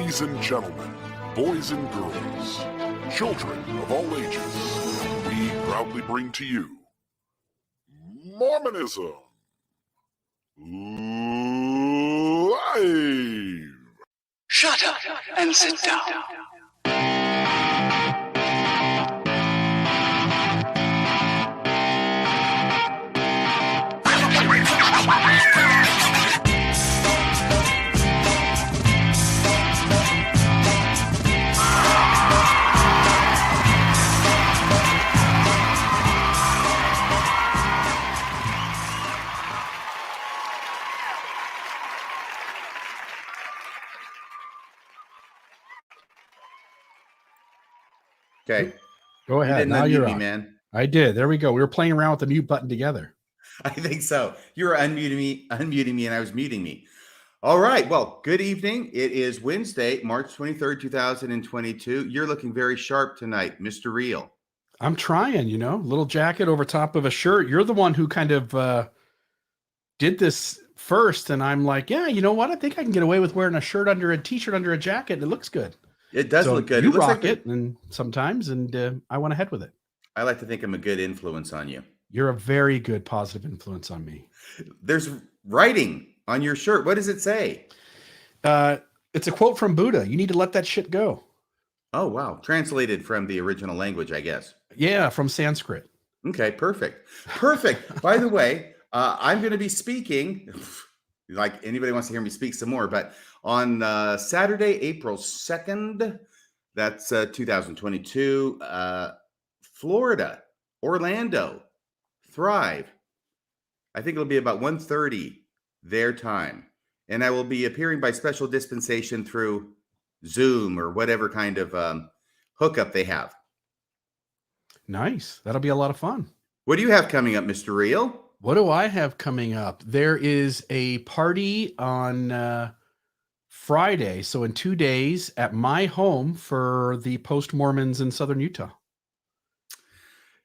Ladies and gentlemen, boys and girls, children of all ages, we proudly bring to you Mormonism Live! Shut up and sit down. Okay. Go ahead. You didn't now unmute you're me, on. man. I did. There we go. We were playing around with the mute button together. I think so. You were unmuting me, and I was muting me. All right. Well, good evening. It is Wednesday, March 23rd, 2022. You're looking very sharp tonight, Mr. Real. I'm trying, little jacket over top of a shirt. You're the one who kind of did this first. And I'm like, yeah, you know what? I think I can get away with wearing a shirt under a t-shirt under a jacket. And it looks good. It does look good. You It looks rock like it and sometimes, and I went ahead with it. I like to think I'm a good influence on you. You're a very good positive influence on me. There's writing on your shirt. What does it say? It's a quote from Buddha. You need to let that shit go. Oh, wow. Translated from the original language, I guess. Yeah, from Sanskrit. Okay, perfect. Perfect. By the way, I'm going to be speaking, like anybody wants to hear me speak some more, but on Saturday, April 2nd, that's 2022, Florida, Orlando, Thrive. I think it'll be about 1:30 their time. And I will be appearing by special dispensation through Zoom or whatever kind of hookup they have. Nice. That'll be a lot of fun. What do you have coming up, Mr. Real? What do I have coming up? There is a party on Friday, so in 2 days, at my home for the post-Mormons in Southern Utah.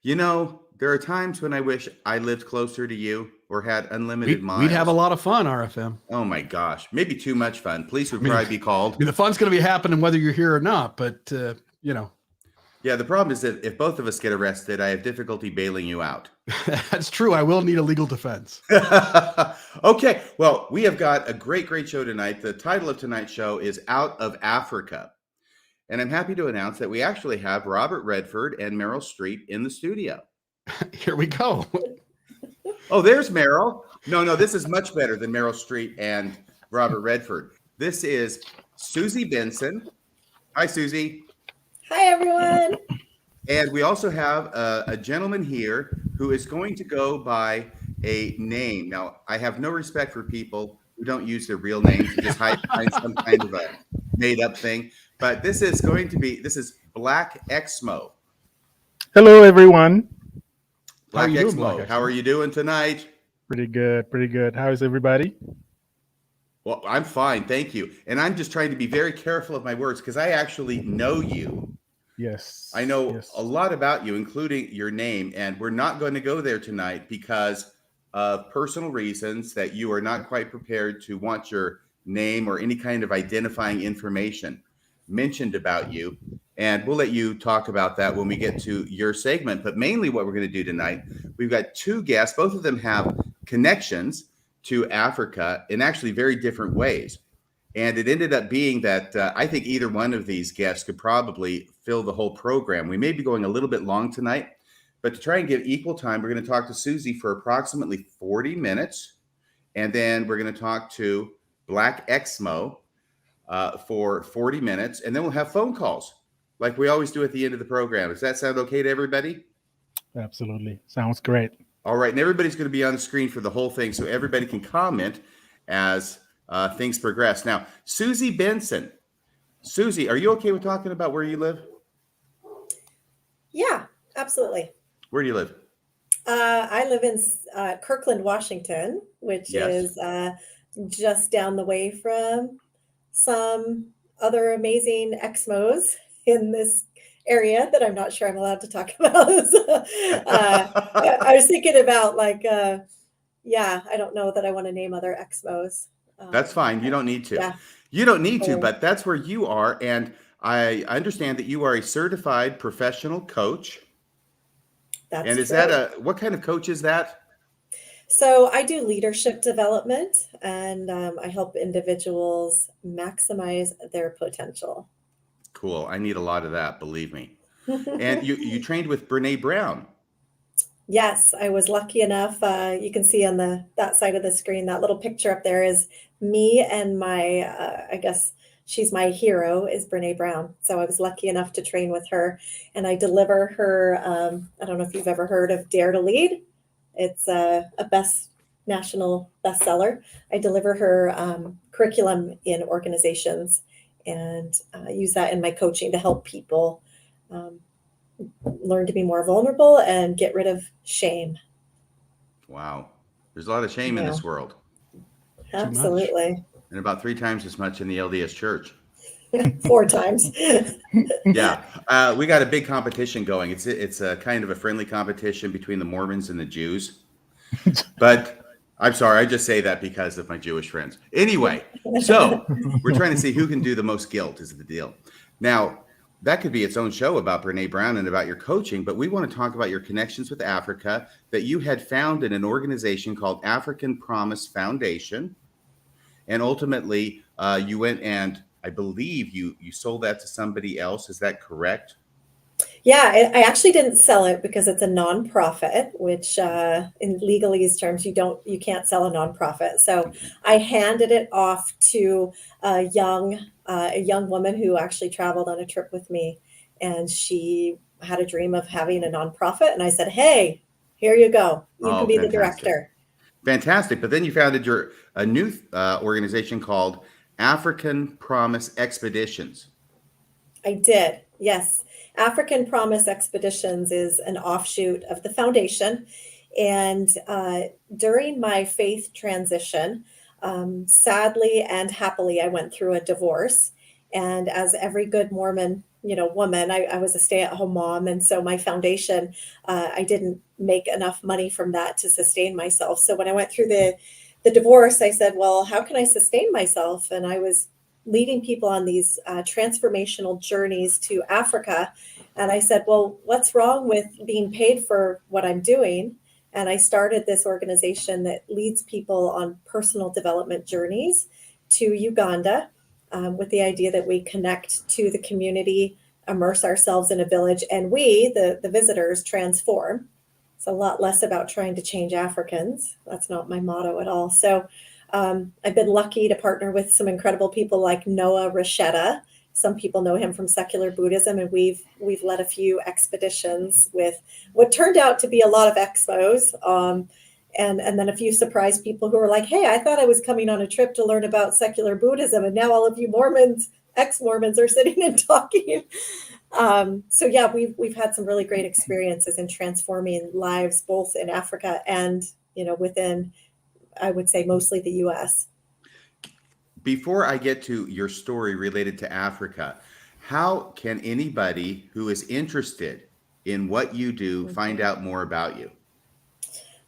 There are times when I wish I lived closer to you or had unlimited miles. We'd have a lot of fun, RFM. Oh my gosh. Maybe too much fun. Police would probably be called. The fun's going to be happening whether you're here or not, but, Yeah, the problem is that if both of us get arrested, I have difficulty bailing you out. That's true. I will need a legal defense. Okay. Well, we have got a great show tonight. The title of tonight's show is Out of Africa. And I'm happy to announce that we actually have Robert Redford and Meryl Streep in the studio. Here we go. Oh, there's Meryl. No, this is much better than Meryl Streep and Robert Redford. This is Susie Benson. Hi, Susie. Hi, everyone. And we also have a gentleman here who is going to go by a name. Now, I have no respect for people who don't use their real names to just hide behind some kind of a made-up thing. But this is Black Exmo. Hello, everyone. Black Exmo, how are you doing tonight? Pretty good. How is everybody? Well, I'm fine, thank you. And I'm just trying to be very careful of my words because I actually know you. Yes. I know a lot about you, including your name, and we're not going to go there tonight because of personal reasons that you are not quite prepared to want your name or any kind of identifying information mentioned about you. And we'll let you talk about that when we get to your segment. But mainly what we're going to do tonight, we've got two guests. Both of them have connections to Africa in actually very different ways. And it ended up being that I think either one of these guests could probably fill the whole program. We may be going a little bit long tonight, but to try and give equal time, we're going to talk to Susie for approximately 40 minutes. And then we're going to talk to Black Exmo for 40 minutes. And then we'll have phone calls like we always do at the end of the program. Does that sound okay to everybody? Absolutely. Sounds great. All right. And everybody's going to be on the screen for the whole thing so everybody can comment as things progress. Now, Susie Benson. Susie, are you okay with talking about where you live? Yeah, absolutely. Where do you live? I live in Kirkland, Washington, which is just down the way from some other amazing Exmos in this area that I'm not sure I'm allowed to talk about. I was thinking about I don't know that I want to name other Exmos. That's fine. You don't need to. You don't need to, Oh, but that's where you are. And I understand that you are a certified professional coach. that's And is true. that what kind of coach is that? So I do leadership development, and I help individuals maximize their potential. Cool. I need a lot of that, believe me. And you trained with Brene Brown. Yes, I was lucky enough. You can see on that side of the screen, that little picture up there is me and my, I guess she's my hero, is Brene Brown. So I was lucky enough to train with her, and I deliver her. I don't know if you've ever heard of Dare to Lead. It's a national bestseller. I deliver her curriculum in organizations and use that in my coaching to help people um, learn to be more vulnerable and get rid of shame. Wow. There's a lot of shame in Yeah, this world, absolutely. and about 3 times as much in the LDS church. 4 times. Yeah. We got a big competition going. It's a kind of a friendly competition between the Mormons and the Jews. But I'm sorry, I just say that because of my Jewish friends. Anyway, so we're trying to see who can do the most guilt is the deal. Now, that could be its own show about Brene Brown and about your coaching, but we want to talk about your connections with Africa that you had found in an organization called African Promise Foundation. And ultimately, you went and I believe you sold that to somebody else. Is that correct? Yeah, I actually didn't sell it because it's a nonprofit, which in legalese terms, you can't sell a nonprofit. So Okay. I handed it off to a young woman who actually traveled on a trip with me, and she had a dream of having a nonprofit. And I said, "Hey, here you go. You can Oh, be the fantastic. director." Fantastic. But then you founded a new organization called African Promise Expeditions. I did, yes. African Promise Expeditions is an offshoot of the foundation. And during my faith transition, sadly and happily, I went through a divorce. And as every good Mormon, woman, I was a stay-at-home mom, and so my foundation, I didn't make enough money from that to sustain myself. So when I went through the divorce, I said, "Well, how can I sustain myself?" And I was leading people on these transformational journeys to Africa. And I said, "Well, what's wrong with being paid for what I'm doing?" And I started this organization that leads people on personal development journeys to Uganda, with the idea that we connect to the community, immerse ourselves in a village, and we, the visitors, transform. It's a lot less about trying to change Africans. That's not my motto at all. So I've been lucky to partner with some incredible people like Noah Rasheta. Some people know him from secular Buddhism, and we've led a few expeditions with what turned out to be a lot of expos, and then a few surprise people who were like, "Hey, I thought I was coming on a trip to learn about secular Buddhism, and now all of you Mormons, ex-Mormons, are sitting and talking." So yeah, we've had some really great experiences in transforming lives, both in Africa and within, I would say, mostly the U.S. Before I get to your story related to Africa, how can anybody who is interested in what you do find out more about you?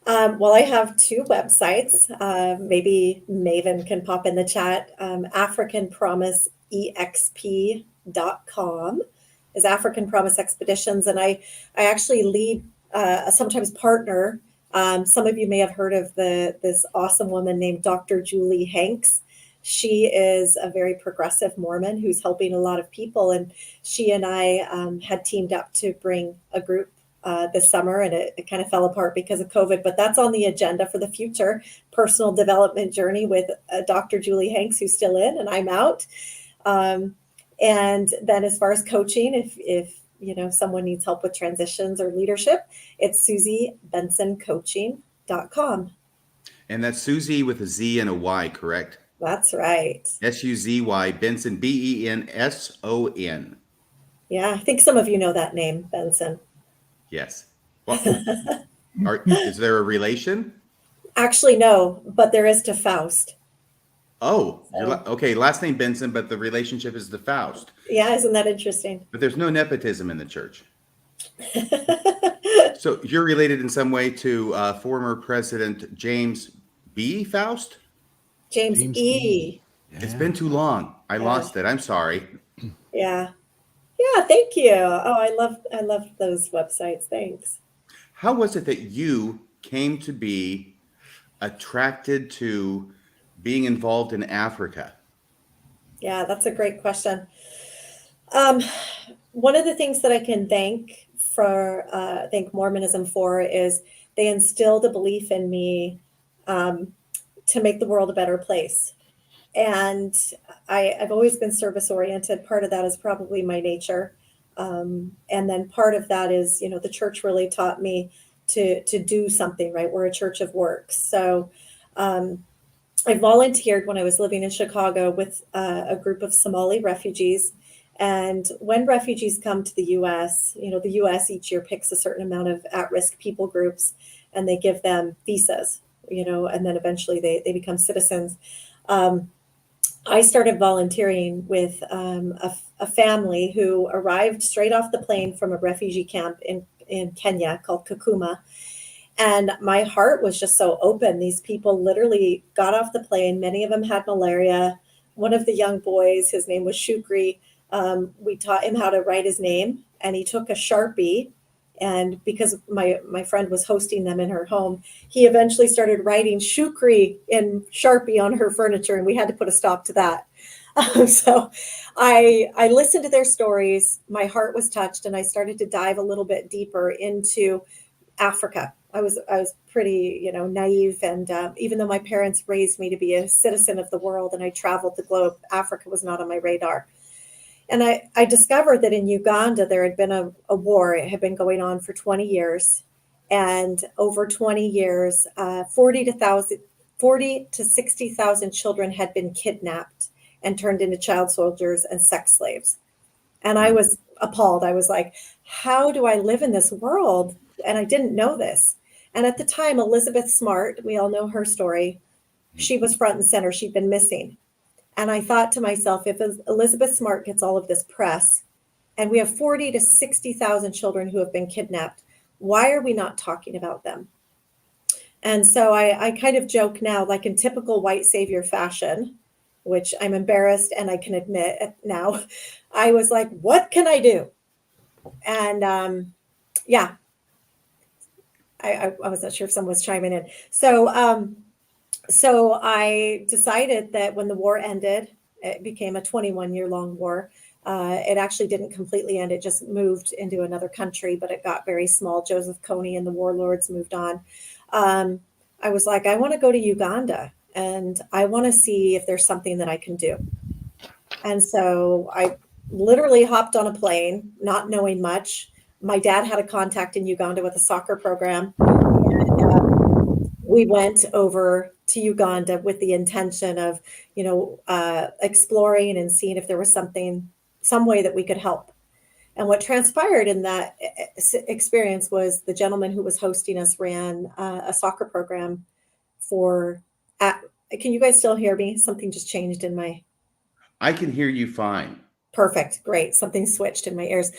Well, I have 2 websites. Maybe Maven can pop in the chat. AfricanPromiseEXP.com is African Promise Expeditions. And I actually lead, sometimes partner. Some of you may have heard of this awesome woman named Dr. Julie Hanks. She is a very progressive Mormon who's helping a lot of people. And she and I had teamed up to bring a group this summer, and it kind of fell apart because of COVID, but that's on the agenda for the future personal development journey with Dr. Julie Hanks, who's still in and I'm out. And then as far as coaching, if someone needs help with transitions or leadership, it's SusieBensonCoaching.com. And that's Susie with a Z and a Y, correct? That's right. SUZY, Benson, BENSON. Yeah, I think some of you know that name, Benson. Yes. Well, is there a relation? Actually, no, but there is to Faust. Oh, okay. Last name Benson, but the relationship is to Faust. Yeah, isn't that interesting? But there's no nepotism in the church. So you're related in some way to former President James B. Faust? James E. It's been too long. I lost it. I'm sorry. Yeah. Yeah, thank you. Oh, I love those websites. Thanks. How was it that you came to be attracted to being involved in Africa? Yeah, that's a great question. One of the things that I can thank Mormonism for is they instilled a belief in me to make the world a better place. And I've always been service oriented. Part of that is probably my nature. And then part of that is, the church really taught me to do something, right? We're a church of works. So I volunteered when I was living in Chicago with a group of Somali refugees. And when refugees come to the U.S., the U.S. each year picks a certain amount of at-risk people groups, and they give them visas, and then eventually they become citizens. I started volunteering with a family who arrived straight off the plane from a refugee camp in Kenya called Kakuma. And my heart was just so open. These people literally got off the plane. Many of them had malaria. One of the young boys, his name was Shukri. We taught him how to write his name, and he took a Sharpie. And because my friend was hosting them in her home, he eventually started writing Shukri in Sharpie on her furniture, and we had to put a stop to that. So I listened to their stories. My heart was touched, and I started to dive a little bit deeper into Africa. I was pretty, naive. And even though my parents raised me to be a citizen of the world and I traveled the globe, Africa was not on my radar. And I discovered that in Uganda, there had been a war. It had been going on for 20 years. And over 20 years, 40 to 60,000 children had been kidnapped and turned into child soldiers and sex slaves. And I was appalled. I was like, how do I live in this world? And I didn't know this. And at the time, Elizabeth Smart, we all know her story, she was front and center. She'd been missing. And I thought to myself, if Elizabeth Smart gets all of this press, and we have 40 to 60,000 children who have been kidnapped, why are we not talking about them? And so I kind of joke now, like in typical white savior fashion, which I'm embarrassed and I can admit now, I was like, what can I do? And I wasn't sure if someone was chiming in. So I decided that when the war ended, it became a 21-year-long war. It actually didn't completely end. It just moved into another country, but it got very small. Joseph Kony and the warlords moved on. I was like, I want to go to Uganda and I want to see if there's something that I can do. And so I literally hopped on a plane, not knowing much. My dad had a contact in Uganda with a soccer program. And we went over to Uganda with the intention of, exploring and seeing if there was some way that we could help. And what transpired in that experience was the gentleman who was hosting us ran a soccer program can you guys still hear me? Something just changed in my... I can hear you fine. Perfect. Great. Something switched in my ears.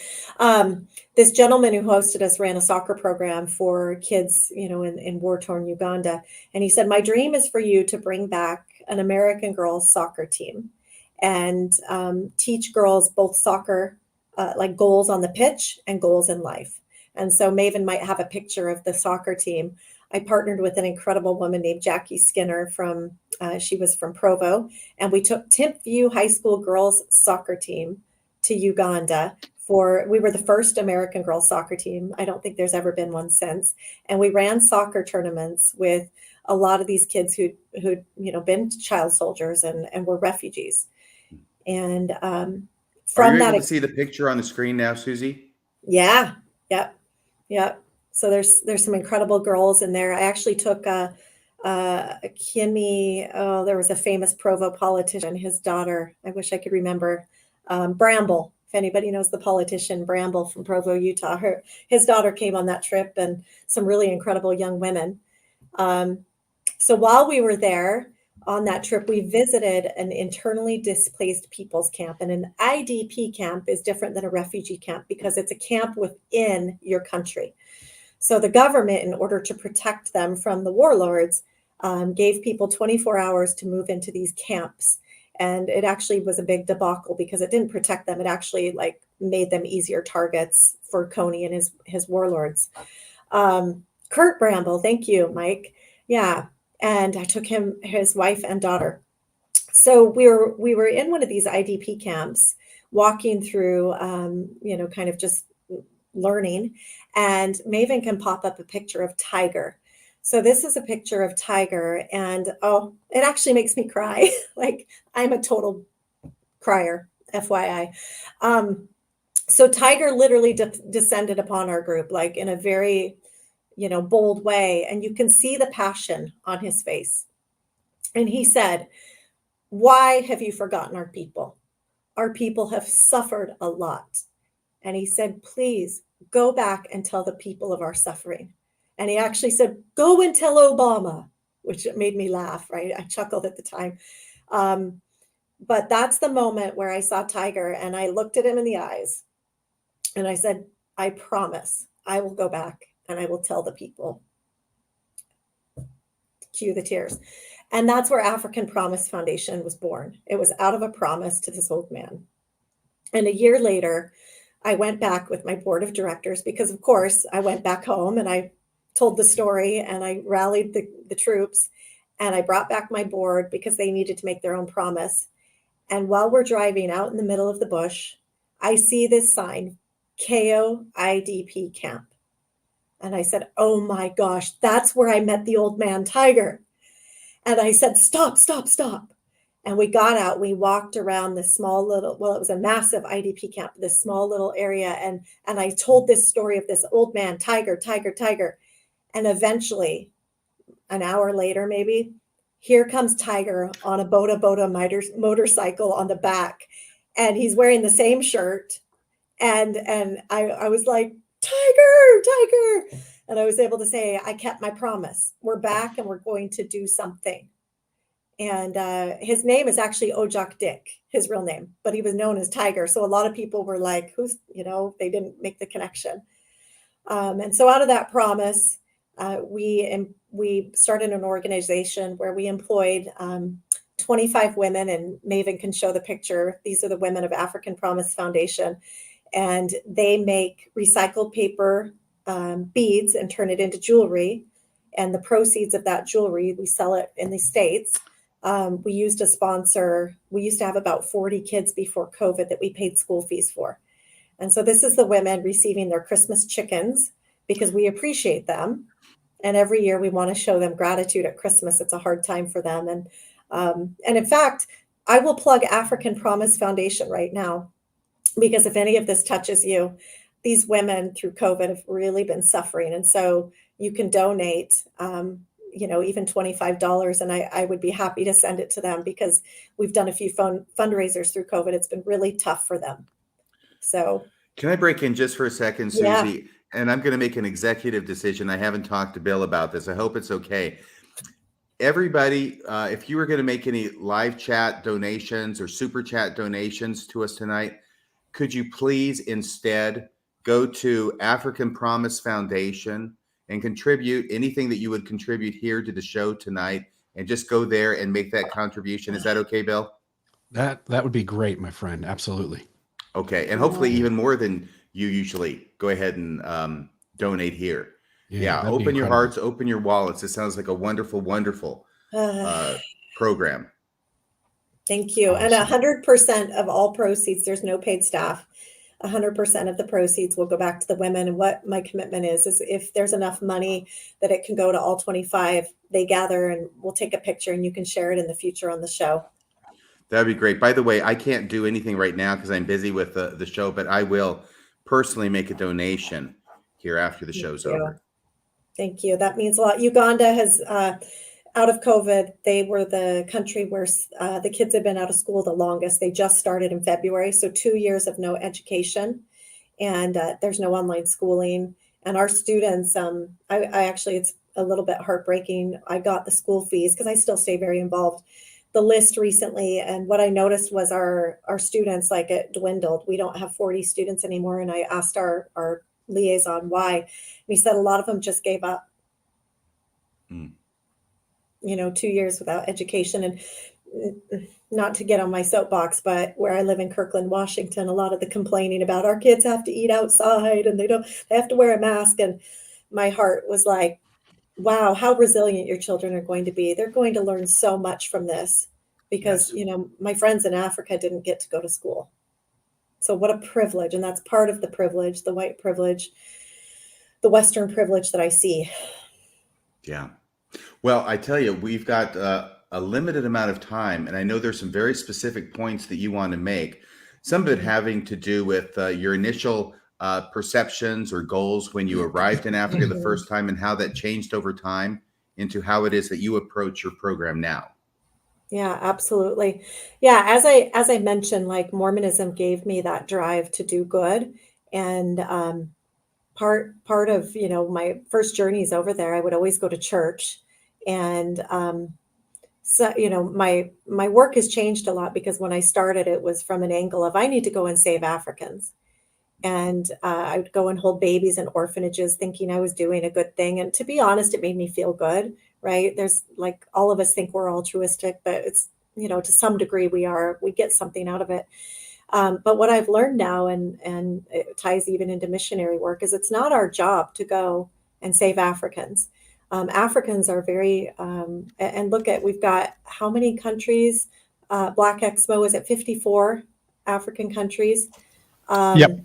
This gentleman who hosted us ran a soccer program for kids, in war-torn Uganda. And he said, my dream is for you to bring back an American girls soccer team and teach girls both soccer, like goals on the pitch and goals in life. And so Maven might have a picture of the soccer team. I partnered with an incredible woman named Jackie Skinner she was from Provo, and we took Timpview High School girls soccer team to Uganda we were the first American girls soccer team. I don't think there's ever been one since. And we ran soccer tournaments with a lot of these kids who'd been child soldiers and were refugees. And Are you able to see the picture on the screen now, Susie? Yeah. Yep. So there's some incredible girls in there. I actually took Kimmy. Oh, there was a famous Provo politician, his daughter. I wish I could remember. Bramble. If anybody knows the politician Bramble from Provo, Utah, his daughter came on that trip, and some really incredible young women. So while we were there on that trip, we visited an internally displaced people's camp. And an IDP camp is different than a refugee camp because it's a camp within your country. So the government, in order to protect them from the warlords, gave people 24 hours to move into these camps. And it actually was a big debacle because it didn't protect them. It actually like made them easier targets for Coney and his warlords. Kurt Bramble, thank you, Mike. Yeah. And I took his wife and daughter. So we were in one of these IDP camps, walking through, kind of just learning, and Maven can pop up a picture of Tiger. So this is a picture of Tiger, and it actually makes me cry. Like, I'm a total crier, FYI. So Tiger literally descended upon our group, like in a very, bold way. And you can see the passion on his face. And he said, "Why have you forgotten our people? Our people have suffered a lot." And he said, "Please go back and tell the people of our suffering." And he actually said, "Go and tell Obama," which made me laugh, right? I chuckled at the time. But that's the moment where I saw Tiger, and I looked at him in the eyes and I said, "I promise I will go back and I will tell the people." Cue the tears. And that's where African Promise Foundation was born. It was out of a promise to this old man. And a year later, I went back with my board of directors because, of course, I went back home and I told the story and I rallied the troops, and I brought back my board because they needed to make their own promise. And while we're driving out in the middle of the bush, I see this sign, KO IDP Camp. And I said, "Oh my gosh, that's where I met the old man Tiger." And I said, "Stop, stop, stop." And we got out, we walked around this small little, it was a massive IDP camp, this small little area. And I told this story of this old man, Tiger, Tiger, Tiger. And eventually, an hour later, maybe, here comes Tiger on a Boda motorcycle on the back. And he's wearing the same shirt. And I was like, "Tiger, Tiger." And I was able to say, "I kept my promise. We're back and we're going to do something." And his name is actually Ojok Dick, his real name, but he was known as Tiger. So a lot of people were like, who's, they didn't make the connection. And so out of that promise, we started an organization where we employed 25 women, and Maven can show the picture. These are the women of African Promise Foundation. And they make recycled paper beads and turn it into jewelry. And the proceeds of that jewelry, we sell it in the States. We used a sponsor. We used to have about 40 kids before COVID that we paid school fees for. And so this is the women receiving their Christmas chickens because we appreciate them. And every year we want to show them gratitude at Christmas. It's a hard time for them. And in fact, I will plug African Promise Foundation right now, because if any of this touches you, these women through COVID have really been suffering. And so you can donate, even $25, and I would be happy to send it to them because we've done a few fundraisers through COVID. It's been really tough for them. So can I break in just for a second, Susie? Yeah. And I'm going to make an executive decision. I haven't talked to Bill about this. I hope it's okay. Everybody, if you were going to make any live chat donations or super chat donations to us tonight, could you please instead go to African Promise Foundation and contribute anything that you would contribute here to the show tonight, and just go there and make that contribution. Is that okay, Bill? That would be great, my friend. Absolutely. Okay. And hopefully even more than you usually. Go ahead and donate here. Yeah. Open your hearts, open your wallets. This sounds like a wonderful, wonderful program. Thank you. Awesome. And 100% of all proceeds, there's no paid staff. 100% of the proceeds will go back to the women. And what my commitment is if there's enough money that it can go to all 25, they gather and we'll take a picture and you can share it in the future on the show. That'd be great. By the way, I can't do anything right now because I'm busy with the show, but I will personally make a donation here after the show's over. Thank you. That means a lot. Uganda has, out of COVID, they were the country where the kids have been out of school the longest. They just started in February. So 2 years of no education, and there's no online schooling. And our students, I actually, it's a little bit heartbreaking. I got the school fees because I still stay very involved. The list recently, and what I noticed was our students, like, it dwindled. We don't have 40 students anymore. And I asked our liaison why. And he said a lot of them just gave up. 2 years without education. And not to get on my soapbox, but where I live in Kirkland, Washington, a lot of the complaining about our kids have to eat outside and they have to wear a mask. And my heart was like, wow, how resilient your children are going to be. They're going to learn so much from this because, my friends in Africa didn't get to go to school. So what a privilege. And that's part of the privilege, the white privilege, the Western privilege that I see. Yeah. Well, I tell you, we've got a limited amount of time, and I know there's some very specific points that you want to make. Some of it having to do with your initial perceptions or goals when you arrived in Africa the first time, and how that changed over time into how it is that you approach your program now. Yeah, absolutely. Yeah, as I mentioned, like Mormonism gave me that drive to do good, and part of my first journeys over there, I would always go to church, and so my work has changed a lot, because when I started, it was from an angle of I need to go and save Africans. And I would go and hold babies in orphanages thinking I was doing a good thing. And to be honest, it made me feel good, right? There's like, all of us think we're altruistic, but it's, to some degree we get something out of it. But what I've learned now, and it ties even into missionary work, is it's not our job to go and save Africans. Africans are very, and we've got how many countries? Black Expo is at 54 African countries. Yep.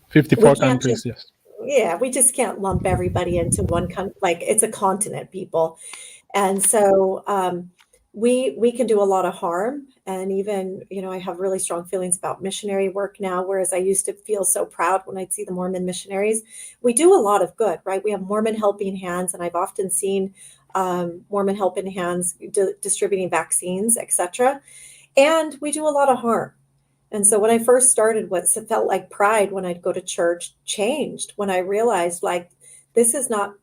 54 countries, yes. Yeah, we just can't lump everybody into one like it's a continent, people. And so we can do a lot of harm. And even, I have really strong feelings about missionary work now, whereas I used to feel so proud when I'd see the Mormon missionaries. We do a lot of good, right? We have Mormon Helping Hands, and I've often seen Mormon Helping Hands distributing vaccines, etc. And we do a lot of harm. And so when I first started, what felt like pride when I'd go to church changed when I realized, like, this is not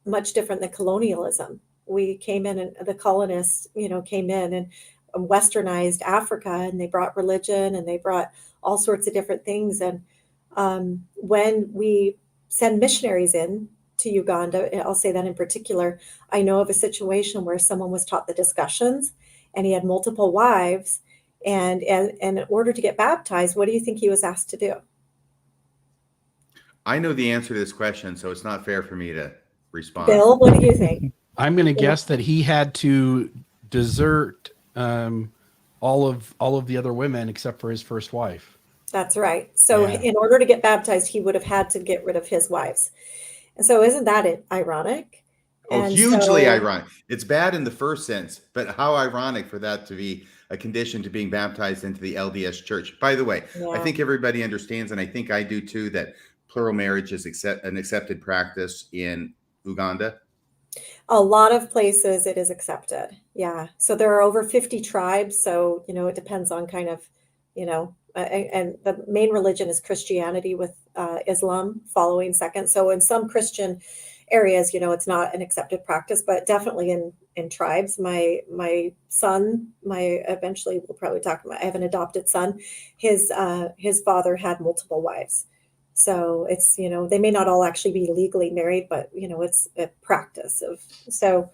much different than colonialism. We came in, and the colonists, came in and westernized Africa, and they brought religion, and they brought all sorts of different things. And when we send missionaries in to Uganda, I'll say that in particular, I know of a situation where someone was taught the discussions, and he had multiple wives. And in order to get baptized, what do you think he was asked to do? I know the answer to this question, so it's not fair for me to respond. Bill, what do you think? I'm going to guess that he had to desert all of the other women except for his first wife. That's right. So in order to get baptized, he would have had to get rid of his wives. And so isn't that ironic? Oh, hugely ironic. It's bad in the first sense, but how ironic for that to be a condition to being baptized into the LDS Church. By the way, I think everybody understands, and I think I do too, that plural marriage is an accepted practice in Uganda. A lot of places it is accepted. Yeah. So there are over 50 tribes. So, it depends on kind of, and the main religion is Christianity, with Islam following second. So in some Christian areas, it's not an accepted practice, but definitely in tribes. My son, eventually we'll probably talk about, I have an adopted son. His father had multiple wives. So it's, they may not all actually be legally married, but it's a practice of, so.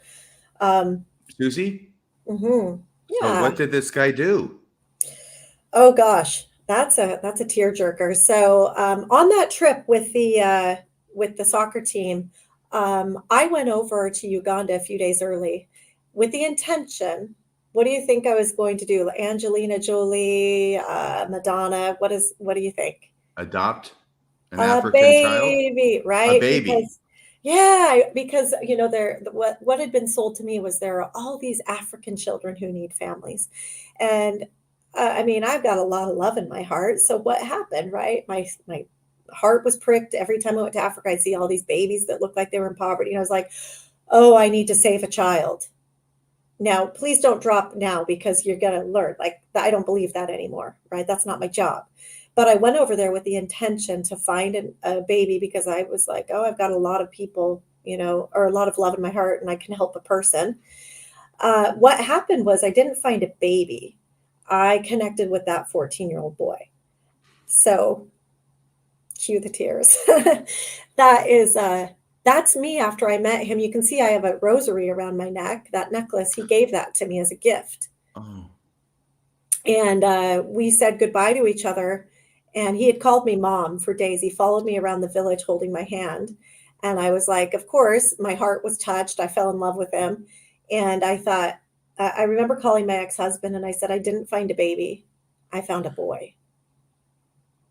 Susie? Mm-hmm. Yeah. So what did this guy do? Oh gosh, that's a tearjerker. So on that trip with the soccer team, I went over to Uganda a few days early with the intention. What do you think I was going to do? Angelina Jolie, Madonna. What do you think? Adopt an African child? Right? A baby. Because what had been sold to me was there are all these African children who need families, and I've got a lot of love in my heart. So what happened, right? My heart was pricked every time I went to Africa. I'd see all these babies that looked like they were in poverty, and I was like, oh, I need to save a child. Now, please don't drop now, because you're going to learn. Like, I don't believe that anymore, right? That's not my job. But I went over there with the intention to find a baby, because I was like, oh, I've got a lot of people, or a lot of love in my heart, and I can help a person. What happened was I didn't find a baby. I connected with that 14-year-old boy. So cue the tears. That's me after I met him. You can see I have a rosary around my neck. That necklace, he gave that to me as a gift. Oh. And we said goodbye to each other. And he had called me mom for days. He followed me around the village holding my hand. And I was like, of course, my heart was touched. I fell in love with him. And I thought, I remember calling my ex-husband and I said, I didn't find a baby. I found a boy.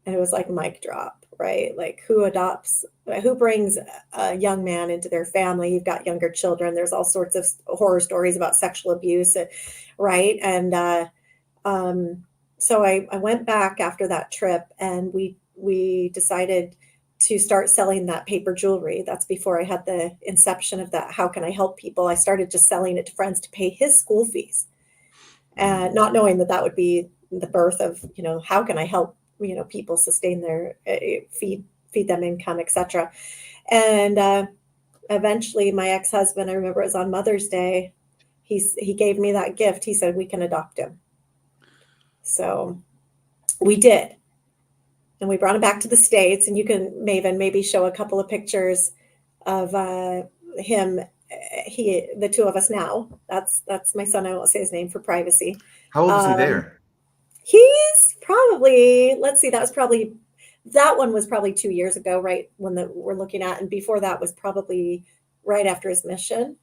And it was like mic drop, right? Like who brings a young man into their family? You've got younger children. There's all sorts of horror stories about sexual abuse, right? And so I went back after that trip, and we decided to start selling that paper jewelry. That's before I had the inception of that. How can I help people? I started just selling it to friends to pay his school fees, and not knowing that would be the birth of, how can I help, people sustain their feed them income, etc. And eventually my ex-husband, I remember it was on Mother's Day, he gave me that gift. He said, we can adopt him. So we did. And we brought him back to the States, and you can, Maven, maybe show a couple of pictures of him, the two of us now. That's my son. I won't say his name for privacy. How old is he there? He's probably, let's see, that one was probably 2 years ago, right? We're looking at, and before that was probably right after his mission.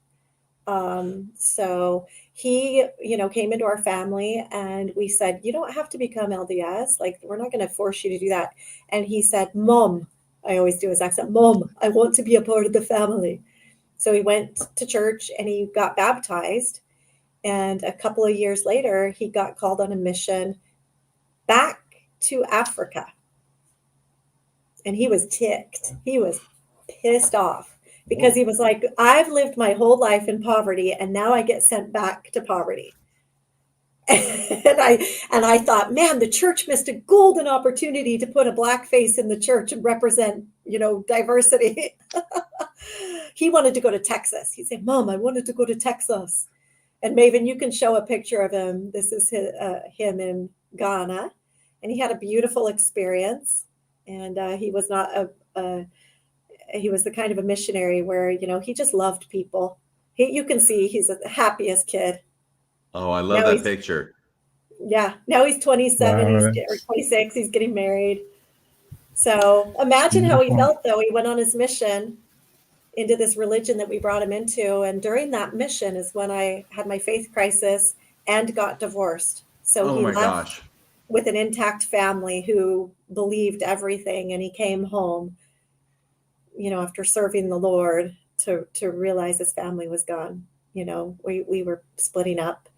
So he, came into our family, and we said, you don't have to become LDS. Like, we're not going to force you to do that. And he said, Mom, I always do his accent, Mom, I want to be a part of the family. So he went to church and he got baptized. And a couple of years later, he got called on a mission back to Africa. And he was ticked. He was pissed off because he was like, I've lived my whole life in poverty, and now I get sent back to poverty. And I thought, man, the church missed a golden opportunity to put a black face in the church and represent, diversity. He wanted to go to Texas. He said, Mom, I wanted to go to Texas. And Maven, you can show a picture of him. This is him in Ghana. And he had a beautiful experience. And he was not he was the kind of a missionary where, he just loved people. You can see he's the happiest kid. Oh, I love that picture. Yeah. Now he's 27 Wow, or 26. He's getting married. So imagine how he felt, though. He went on his mission into this religion that we brought him into. And during that mission is when I had my faith crisis and got divorced. So he left with an intact family who believed everything. And he came home, after serving the Lord to realize his family was gone. We were splitting up.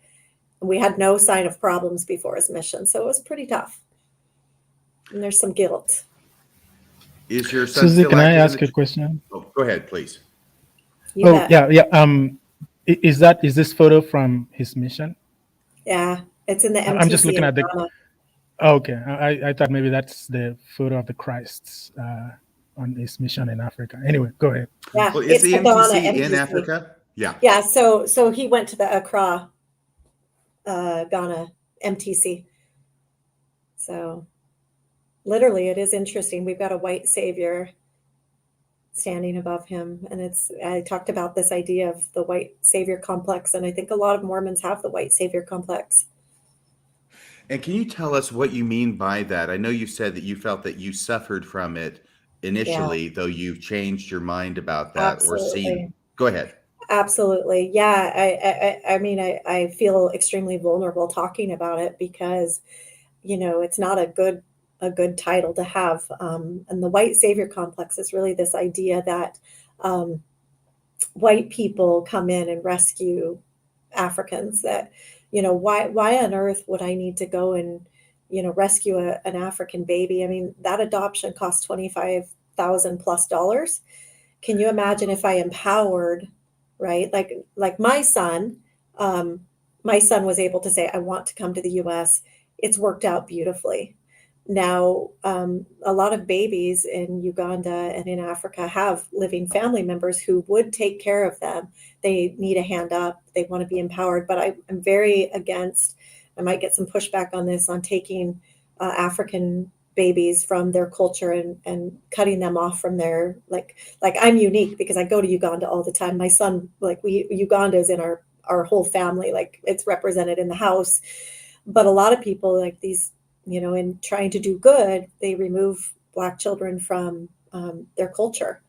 We had no sign of problems before his mission. So it was pretty tough. And there's some guilt. Is your son Susie, still can I active ask a question? Oh, go ahead, please. Yeah. Is this photo from his mission? Yeah, it's in the MTC. I'm just looking at the. Okay, I thought maybe that's the photo of the Christs on his mission in Africa. Anyway, go ahead. Yeah, well, is the MTC in Africa? Yeah. Yeah. So he went to the Accra, Ghana MTC. So literally, it is interesting. We've got a white savior standing above him, and I talked about this idea of the white savior complex, and I think a lot of Mormons have the white savior complex. And can you tell us what you mean by that? I know you said that you felt that you suffered from it initially, though you've changed your mind about that. Absolutely. Or seen. Go ahead. Absolutely. Yeah. I mean, I feel extremely vulnerable talking about it because, it's not a good title to have. And the white savior complex is really this idea that white people come in and rescue Africans. That, why on earth would I need to go and, rescue an African baby? I mean, that adoption costs $25,000+ Can you imagine if I empowered, right? Like my son was able to say, I want to come to the US. It's worked out beautifully. Now, a lot of babies in Uganda and in Africa have living family members who would take care of them. They need a hand up. They want to be empowered. But I'm very against, I might get some pushback on this, on taking African babies from their culture and cutting them off from their, like I'm unique because I go to Uganda all the time. My son, Uganda is in our whole family, like it's represented in the house. But a lot of people, like these, in trying to do good, they remove Black children from their culture.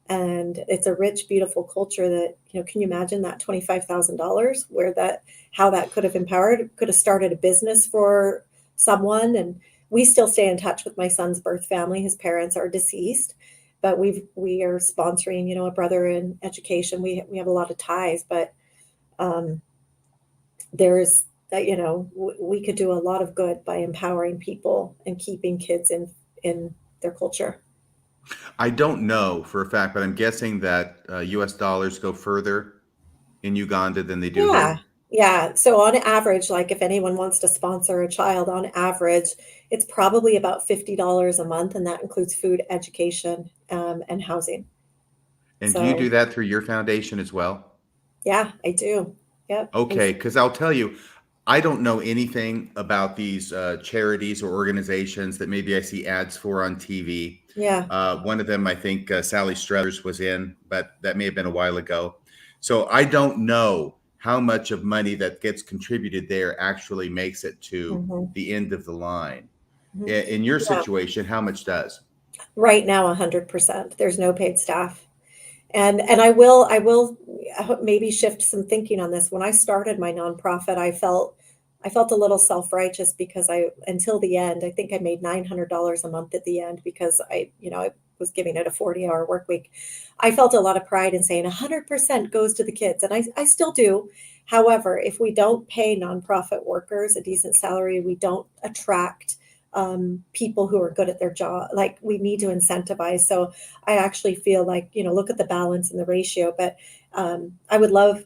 And it's a rich, beautiful culture that, can you imagine that $25,000 how that could have empowered, could have started a business for someone. And we still stay in touch with my son's birth family. His parents are deceased, but we are sponsoring, a brother in education. We have a lot of ties, but there's that, we could do a lot of good by empowering people and keeping kids in their culture. I don't know for a fact, but I'm guessing that US dollars go further in Uganda than they do here. Yeah. So on average, like if anyone wants to sponsor a child, on average, it's probably about $50 a month. And that includes food, education, and housing. And do you do that through your foundation as well? Yeah, I do. Yep. Okay, because I'll tell you, I don't know anything about these charities or organizations that maybe I see ads for on TV. Yeah. One of them, I think Sally Struthers was in, but that may have been a while ago. So I don't know how much of money that gets contributed there actually makes it to the end of the line. In your situation, how much does? Right now, 100%. There's no paid staff. And I will maybe shift some thinking on this. When I started my nonprofit, I felt a little self-righteous because until the end, I think I made $900 a month at the end because I was giving it a 40-hour work week. I felt a lot of pride in saying 100% goes to the kids. And I still do. However, if we don't pay nonprofit workers a decent salary, we don't attract people who are good at their job. Like we need to incentivize. So I actually feel like, look at the balance and the ratio, but I would love,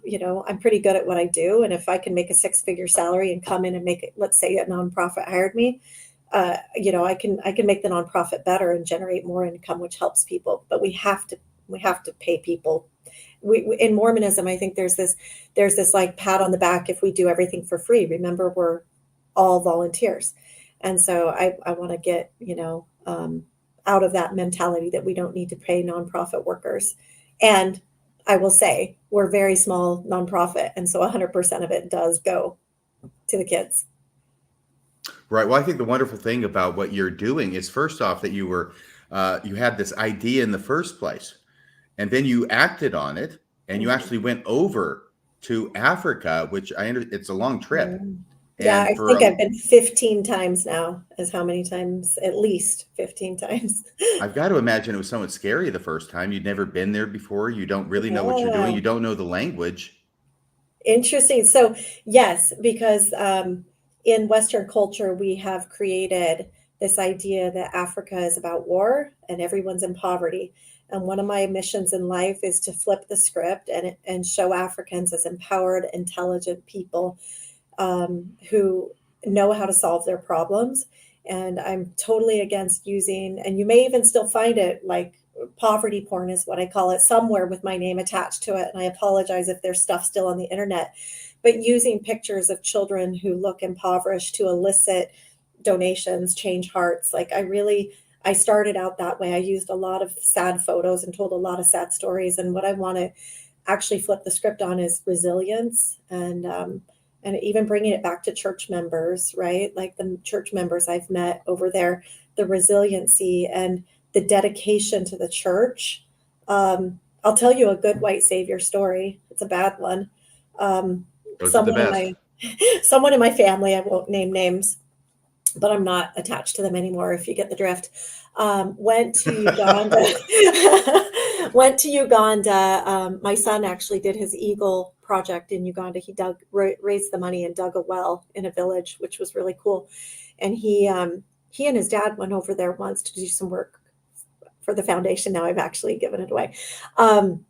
I'm pretty good at what I do. And if I can make a 6-figure salary and come in and make it, let's say a nonprofit hired me, I can make the nonprofit better and generate more income, which helps people, but we have to pay people. We in Mormonism, I think there's this like pat on the back if we do everything for free. Remember, we're all volunteers. And so I want to get, out of that mentality that we don't need to pay nonprofit workers. And I will say we're a very small nonprofit. And so 100% of it does go to the kids. Right. Well, I think the wonderful thing about what you're doing is first off that you had this idea in the first place, and then you acted on it, and you actually went over to Africa, which it's a long trip. Yeah, I think I've been 15 times now. Is how many times? At least 15 times. I've got to imagine it was somewhat scary the first time. You'd never been there before. You don't really know what you're doing. You don't know the language. Interesting. So yes, because in Western culture, we have created this idea that Africa is about war and everyone's in poverty. And one of my missions in life is to flip the script and show Africans as empowered, intelligent people who know how to solve their problems. And I'm totally against using, and you may even still find it, like poverty porn is what I call it, somewhere with my name attached to it. And I apologize if there's stuff still on the internet, but using pictures of children who look impoverished to elicit donations, change hearts. Like I started out that way. I used a lot of sad photos and told a lot of sad stories. And what I want to actually flip the script on is resilience and even bringing it back to church members, right? Like the church members I've met over there, the resiliency and the dedication to the church. I'll tell you a good white savior story. It's a bad one. Someone in my family, I won't name names, but I'm not attached to them anymore, if you get the drift, went to Uganda. My son actually did his Eagle project in Uganda. He raised the money and dug a well in a village, which was really cool. And he and his dad went over there once to do some work for the foundation. Now I've actually given it away. And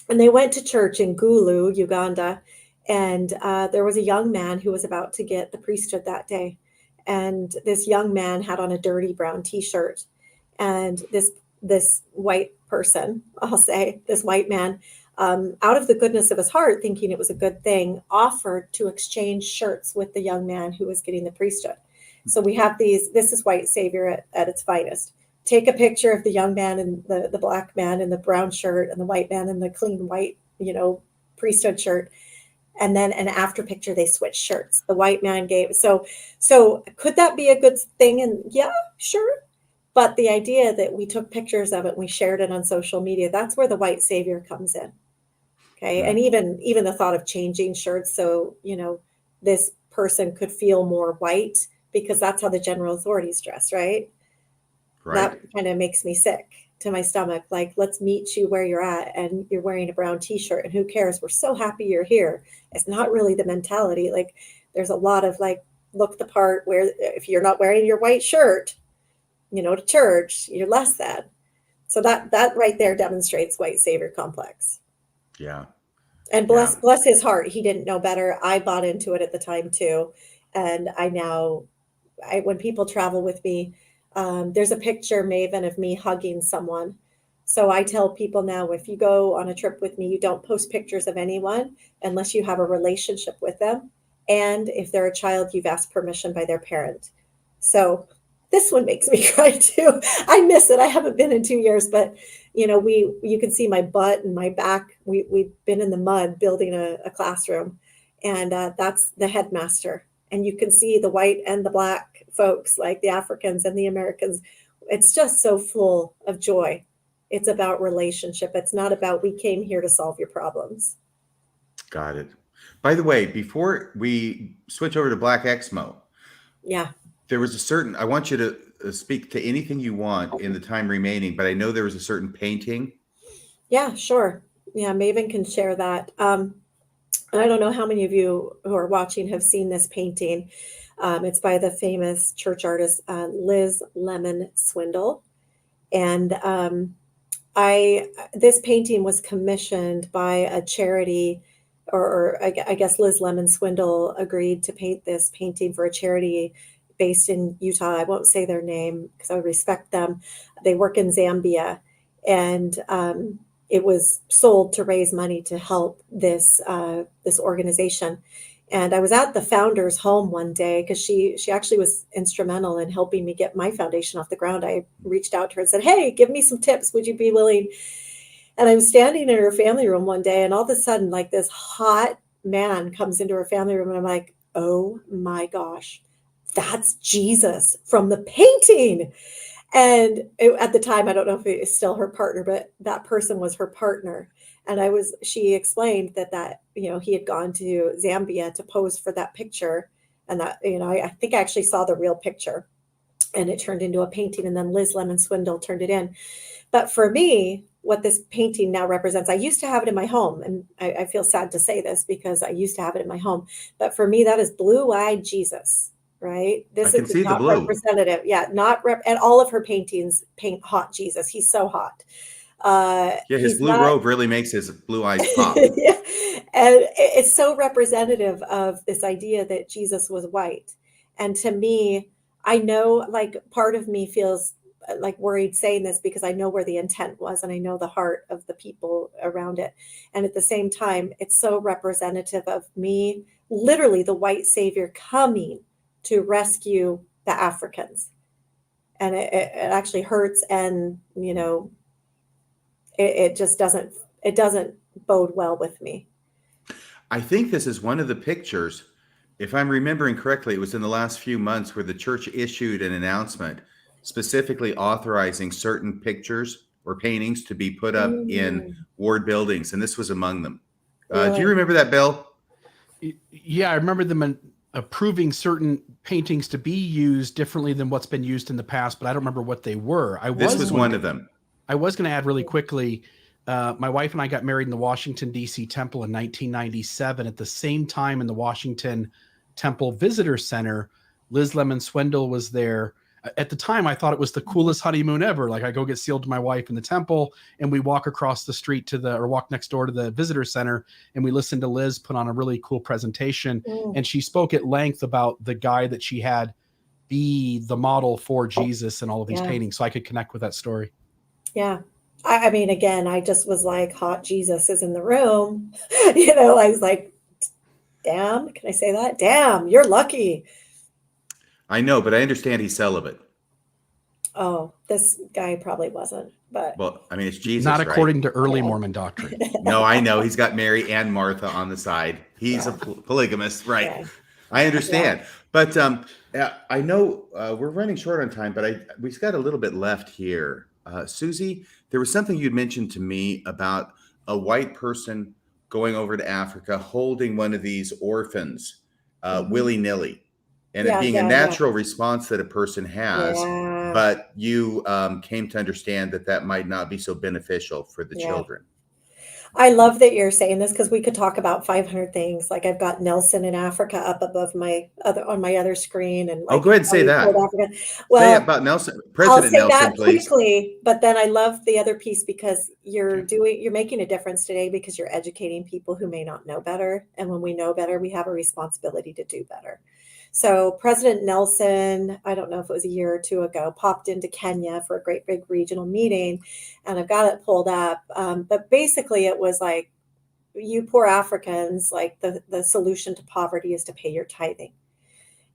they went to church in Gulu, Uganda. And there was a young man who was about to get the priesthood that day. And this young man had on a dirty brown t-shirt. And this white person, I'll say, this white man, out of the goodness of his heart, thinking it was a good thing, offered to exchange shirts with the young man who was getting the priesthood. So we have this is white savior at its finest. Take a picture of the young man and the black man in the brown shirt and the white man in the clean white, priesthood shirt. And then an after picture, they switched shirts. The white man gave. So could that be a good thing? And yeah, sure. But the idea that we took pictures of it and we shared it on social media, that's where the white savior comes in. Okay. And even the thought of changing shirts. So, this person could feel more white because that's how the general authorities dress, right? That kind of makes me sick to my stomach. Like, let's meet you where you're at and you're wearing a brown t-shirt and who cares? We're so happy you're here. It's not really the mentality. Like, there's a lot of like, look the part where if you're not wearing your white shirt, to church, you're less than. So that right there demonstrates white savior complex. Yeah. And bless his heart. He didn't know better. I bought into it at the time too. And when people travel with me, there's a picture, Maven, of me hugging someone. So I tell people now, if you go on a trip with me, you don't post pictures of anyone unless you have a relationship with them. And if they're a child, you've asked permission by their parent. So this one makes me cry too. I miss it. I haven't been in 2 years, but you can see my butt and my back. We've been in the mud building a classroom, and that's the headmaster. And you can see the white and the black folks, like the Africans and the Americans. It's just so full of joy. It's about relationship. It's not about we came here to solve your problems. Got it. By the way, before we switch over to Black Exmo, there was I want you to speak to anything you want in the time remaining, but I know there was a certain painting. Yeah, sure. Yeah, Maven can share that. I don't know how many of you who are watching have seen this painting. It's by the famous church artist, Liz Lemon Swindle. And this painting was commissioned by a charity, or I guess Liz Lemon Swindle agreed to paint this painting for a charity based in Utah. I won't say their name because I respect them. They work in Zambia, and it was sold to raise money to help this organization. And I was at the founder's home one day because she actually was instrumental in helping me get my foundation off the ground. I reached out to her and said, "Hey, give me some tips. Would you be willing?" And I was standing in her family room one day, and all of a sudden, like, this hot man comes into her family room, and I'm like, "Oh my gosh, that's Jesus from the painting." And at the time, I don't know if it is still her partner, but that person was her partner. And she explained that he had gone to Zambia to pose for that picture. And that, I think I actually saw the real picture, and it turned into a painting, and then Liz Lemon Swindle turned it in. But for me, what this painting now represents, I used to have it in my home, and I feel sad to say this because I used to have it in my home. But for me, that is blue-eyed Jesus. Right. This is not representative. Yeah. And all of her paintings paint hot Jesus. He's so hot. His blue robe really makes his blue eyes pop. Yeah. And it's so representative of this idea that Jesus was white. And to me, I know, like, part of me feels like worried saying this because I know where the intent was, and I know the heart of the people around it. And at the same time, it's so representative of me, literally the white savior coming to rescue the Africans. And it actually hurts, and it just doesn't bode well with me. I think this is one of the pictures, if I'm remembering correctly, it was in the last few months where the church issued an announcement specifically authorizing certain pictures or paintings to be put up in ward buildings, and this was among them. Really? Do you remember that, Bill? Yeah, I remember them approving certain paintings to be used differently than what's been used in the past, but I don't remember what they were. This was one of them. I was going to add really quickly, my wife and I got married in the Washington, D.C. Temple in 1997. At the same time, in the Washington Temple Visitor Center, Liz Lemon Swindle was there. At the time, I thought it was the coolest honeymoon ever. Like, I go get sealed to my wife in the temple, and we walk across the street walk next door to the visitor center, and we listened to Liz put on a really cool presentation. And she spoke at length about the guy that she had be the model for Jesus and all of these paintings. So I could connect with that story. Yeah. I mean, again, I just was like, hot Jesus is in the room. I was like, damn, can I say that? Damn, you're lucky. I know, but I understand he's celibate. Oh, this guy probably wasn't, but Well, I mean, it's Jesus, Not right? according to early Yeah. Mormon doctrine. No, I know. He's got Mary and Martha on the side. He's a polygamist, right? Yeah. I understand. But I know we're running short on time, but we've got a little bit left here. Susie, there was something you'd mentioned to me about a white person going over to Africa holding one of these orphans willy-nilly, and it being a natural response that a person has. Yeah. But you came to understand that might not be so beneficial for the children. I love that you're saying this, because we could talk about 500 things. Like, I've got Nelson in Africa up above my other screen, and Go ahead and say that. Well, say about Nelson, President I'll say Nelson, that please. quickly, but then I love the other piece, because you're making a difference today, because you're educating people who may not know better, and when we know better, we have a responsibility to do better. So President Nelson, I don't know if it was a year or two ago, popped into Kenya for a great big regional meeting, and I've got it pulled up. But basically it was like, you poor Africans, like the solution to poverty is to pay your tithing.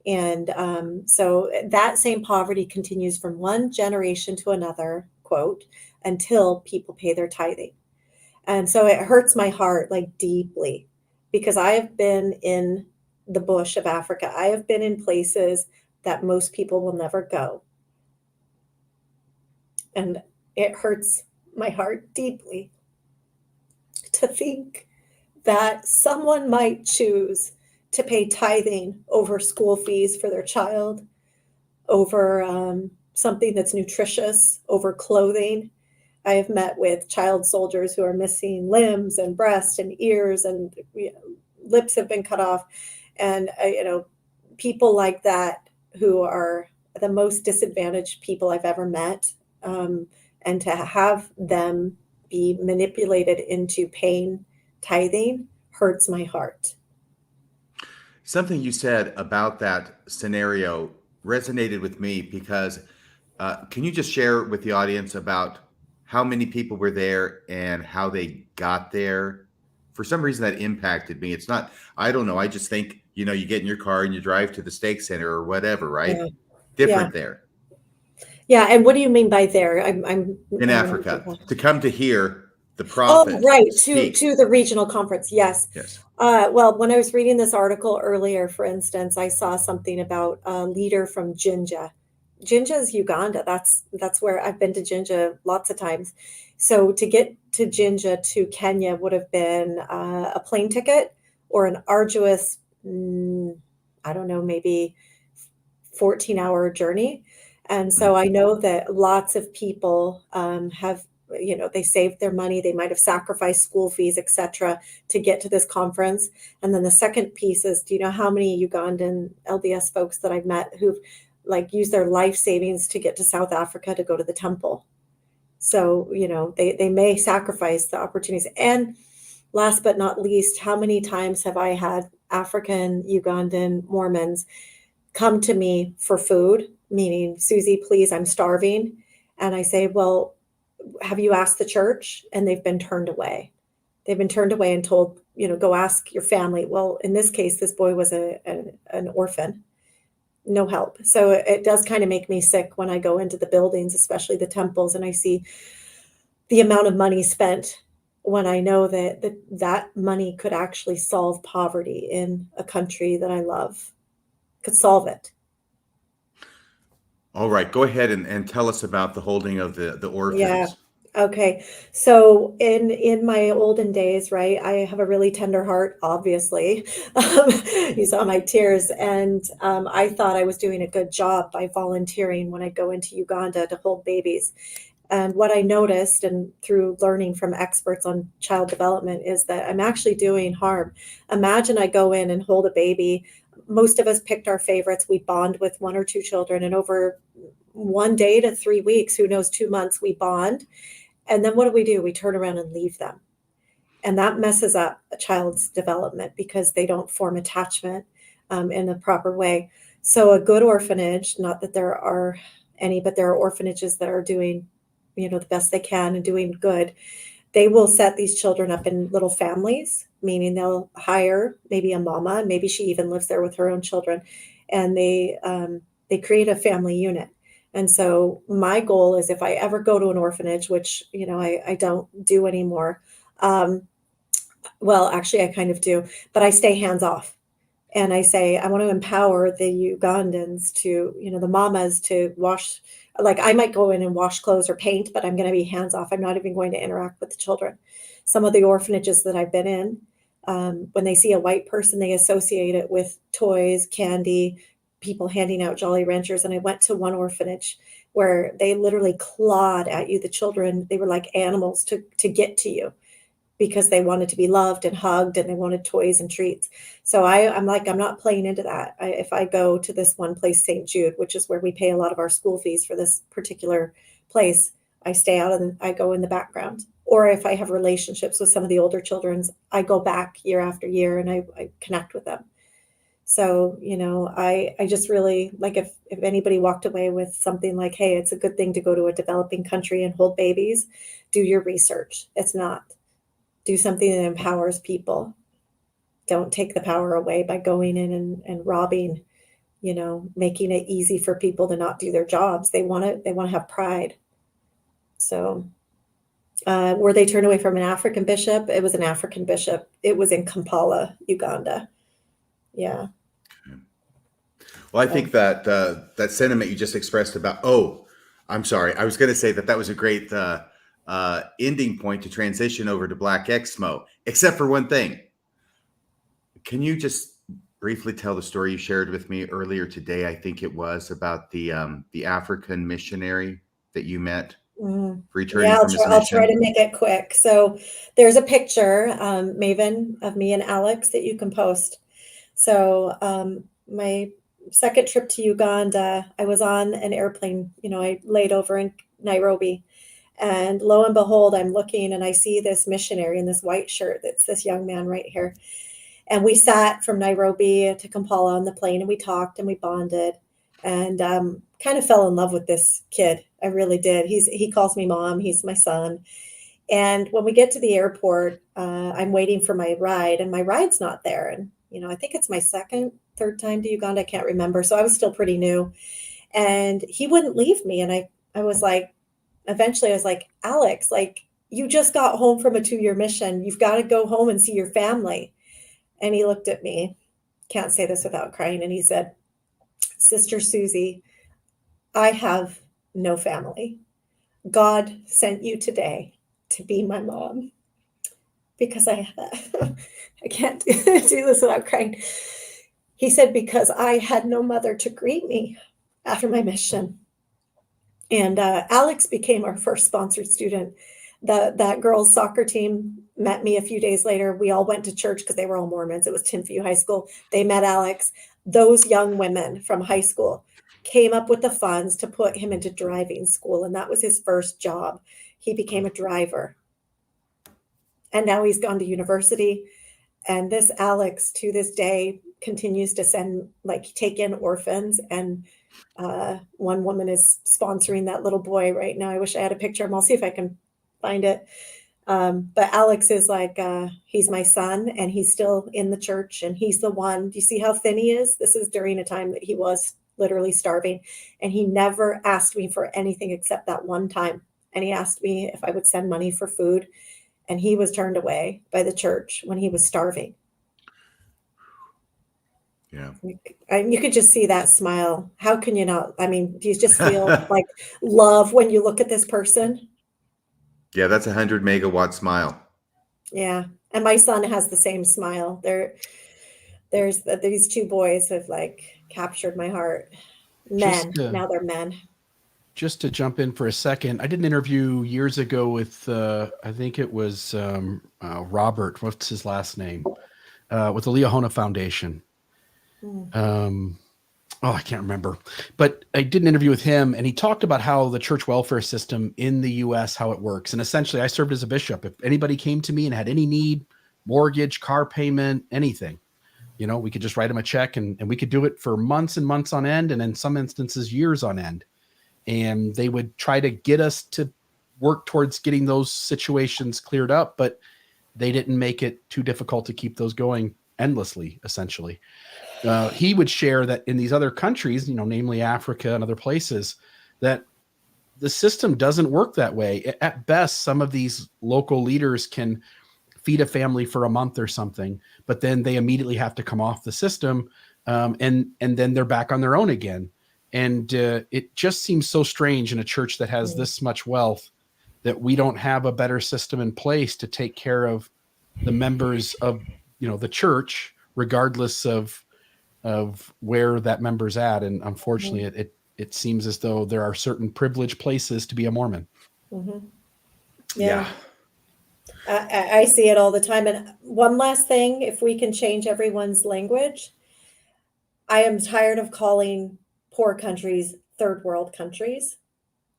And so that same poverty continues from one generation to another, quote, until people pay their tithing. And so it hurts my heart, like, deeply, because I have been in the bush of Africa. I have been in places that most people will never go. And it hurts my heart deeply to think that someone might choose to pay tithing over school fees for their child, over something that's nutritious, over clothing. I have met with child soldiers who are missing limbs and breasts and ears, and lips have been cut off. And, people like that, who are the most disadvantaged people I've ever met. And to have them be manipulated into paying tithing hurts my heart. Something you said about that scenario resonated with me, because can you just share with the audience about how many people were there and how they got there? For some reason that impacted me. It's not, I don't know. I just think, you get in your car and you drive to the steak center or whatever, right? Yeah. Different there. Yeah. And what do you mean by there? I'm in Africa to come to hear the prophet. Oh, right. To the regional conference. Yes. Yes. Well, when I was reading this article earlier, for instance, I saw something about a leader from Jinja. Jinja is Uganda. That's where I've been to Jinja lots of times. So to get to Jinja to Kenya would have been a plane ticket or an arduous, I don't know, maybe 14-hour journey. And so I know that lots of people have, they saved their money. They might have sacrificed school fees, etc., to get to this conference. And then the second piece is, do you know how many Ugandan LDS folks that I've met who've used their life savings to get to South Africa to go to the temple? So, they may sacrifice the opportunities. And last but not least, how many times have I had African Ugandan Mormons come to me for food, meaning, Susie, please, I'm starving. And I say, well, have you asked the church? And they've been turned away. They've been turned away and told, go ask your family. Well, in this case, this boy was an orphan, no help. So it does kind of make me sick when I go into the buildings, especially the temples, and I see the amount of money spent, when I know that money could actually solve poverty in a country that I love, could solve it. All right, go ahead and tell us about the holding of the orphans. Yeah. Okay. So in my olden days, right, I have a really tender heart, obviously. You saw my tears. And I thought I was doing a good job by volunteering when I go into Uganda to hold babies. And what I noticed, and through learning from experts on child development, is that I'm actually doing harm. Imagine I go in and hold a baby. Most of us picked our favorites. We bond with one or two children, and over 1 day to 3 weeks, who knows, 2 months, we bond. And then what do? We turn around and leave them. And that messes up a child's development, because they don't form attachment in the proper way. So a good orphanage, not that there are any, but there are orphanages that are doing, the best they can and doing good. They will set these children up in little families, meaning they'll hire maybe a mama, maybe she even lives there with her own children, and they create a family unit. And so my goal is, if I ever go to an orphanage, which, I don't do anymore. Well, actually I kind of do, but I stay hands off. And I say, I want to empower the Ugandans to, the mamas to wash. Like, I might go in and wash clothes or paint, but I'm going to be hands off. I'm not even going to interact with the children. Some of the orphanages that I've been in, when they see a white person, they associate it with toys, candy, people handing out Jolly Ranchers. And I went to one orphanage where they literally clawed at you, the children. They were like animals to get to you, because they wanted to be loved and hugged, and they wanted toys and treats. So I'm like, I'm not playing into that. If I go to this one place, St. Jude, which is where we pay a lot of our school fees for this particular place, I stay out and I go in the background. Or if I have relationships with some of the older children, I go back year after year and I connect with them. So, I just really, like, if anybody walked away with something like, hey, it's a good thing to go to a developing country and hold babies, do your research. It's not. Do something that empowers people. Don't take the power away by going in and robbing, making it easy for people to not do their jobs. They want to have pride. So, were they turned away from an African bishop? It was an African bishop. It was in Kampala, Uganda. Yeah. Well, I think that that sentiment you just expressed about, I'm sorry. I was going to say that was a great ending point to transition over to Black Exmo, except for one thing. Can you just briefly tell the story you shared with me earlier today? I think it was about the African missionary that you met returning from his mission. I'll try to make it quick. So there's a picture, Maven, of me and Alex that you can post. So my second trip to Uganda, I was on an airplane. I laid over in Nairobi. And lo and behold, I'm looking and I see this missionary in this white shirt. That's this young man right here. And we sat from Nairobi to Kampala on the plane, and we talked and we bonded, and kind of fell in love with this kid. I really did. He calls me mom. He's my son. And when we get to the airport, I'm waiting for my ride, and my ride's not there. And, I think it's my third time to Uganda. I can't remember. So I was still pretty new, and he wouldn't leave me. And I was like, eventually I was like, Alex, like, you just got home from a 2-year mission. You've got to go home and see your family. And he looked at me, can't say this without crying. And he said, Sister Susie, I have no family. God sent you today to be my mom. Because I can't do this without crying. He said, because I had no mother to greet me after my mission. And Alex became our first sponsored student. That girls' soccer team met me a few days later. We all went to church because they were all Mormons. It was Tinview High School. They met Alex. Those young women from high school came up with the funds to put him into driving school. And that was his first job. He became a driver. And now he's gone to university. And this Alex, to this day, continues to take in orphans. And one woman is sponsoring that little boy right now. I wish I had a picture of him. I'll see if I can find it. But Alex is like, he's my son, and he's still in the church, and he's the one. Do you see how thin he is? This is during a time that he was literally starving, and he never asked me for anything except that one time. And he asked me if I would send money for food, and he was turned away by the church when he was starving. Yeah. You could just see that smile. How can you not? I mean, do you just feel like love when you look at this person? Yeah, that's 100 megawatt smile. Yeah. And my son has the same smile. There's these two boys have captured my heart. Men. Now they're men. Just to jump in for a second, I did an interview years ago with, I think it was Robert, what's his last name? With the Liahona Foundation. I can't remember, but I did an interview with him, and he talked about how the church welfare system in the US, how it works. And essentially I served as a bishop. If anybody came to me and had any need, mortgage, car payment, anything, we could just write them a check, and we could do it for months and months on end. And in some instances, years on end. And they would try to get us to work towards getting those situations cleared up, but they didn't make it too difficult to keep those going endlessly, essentially. He would share that in these other countries, namely Africa and other places, that the system doesn't work that way. At best, some of these local leaders can feed a family for a month or something, but then they immediately have to come off the system, and then they're back on their own again. And it just seems so strange in a church that has this much wealth that we don't have a better system in place to take care of the members of, the church, regardless of where that member's at. And unfortunately, it seems as though there are certain privileged places to be a Mormon. Mm-hmm. Yeah. I see it all the time. And one last thing, if we can change everyone's language, I am tired of calling poor countries third world countries.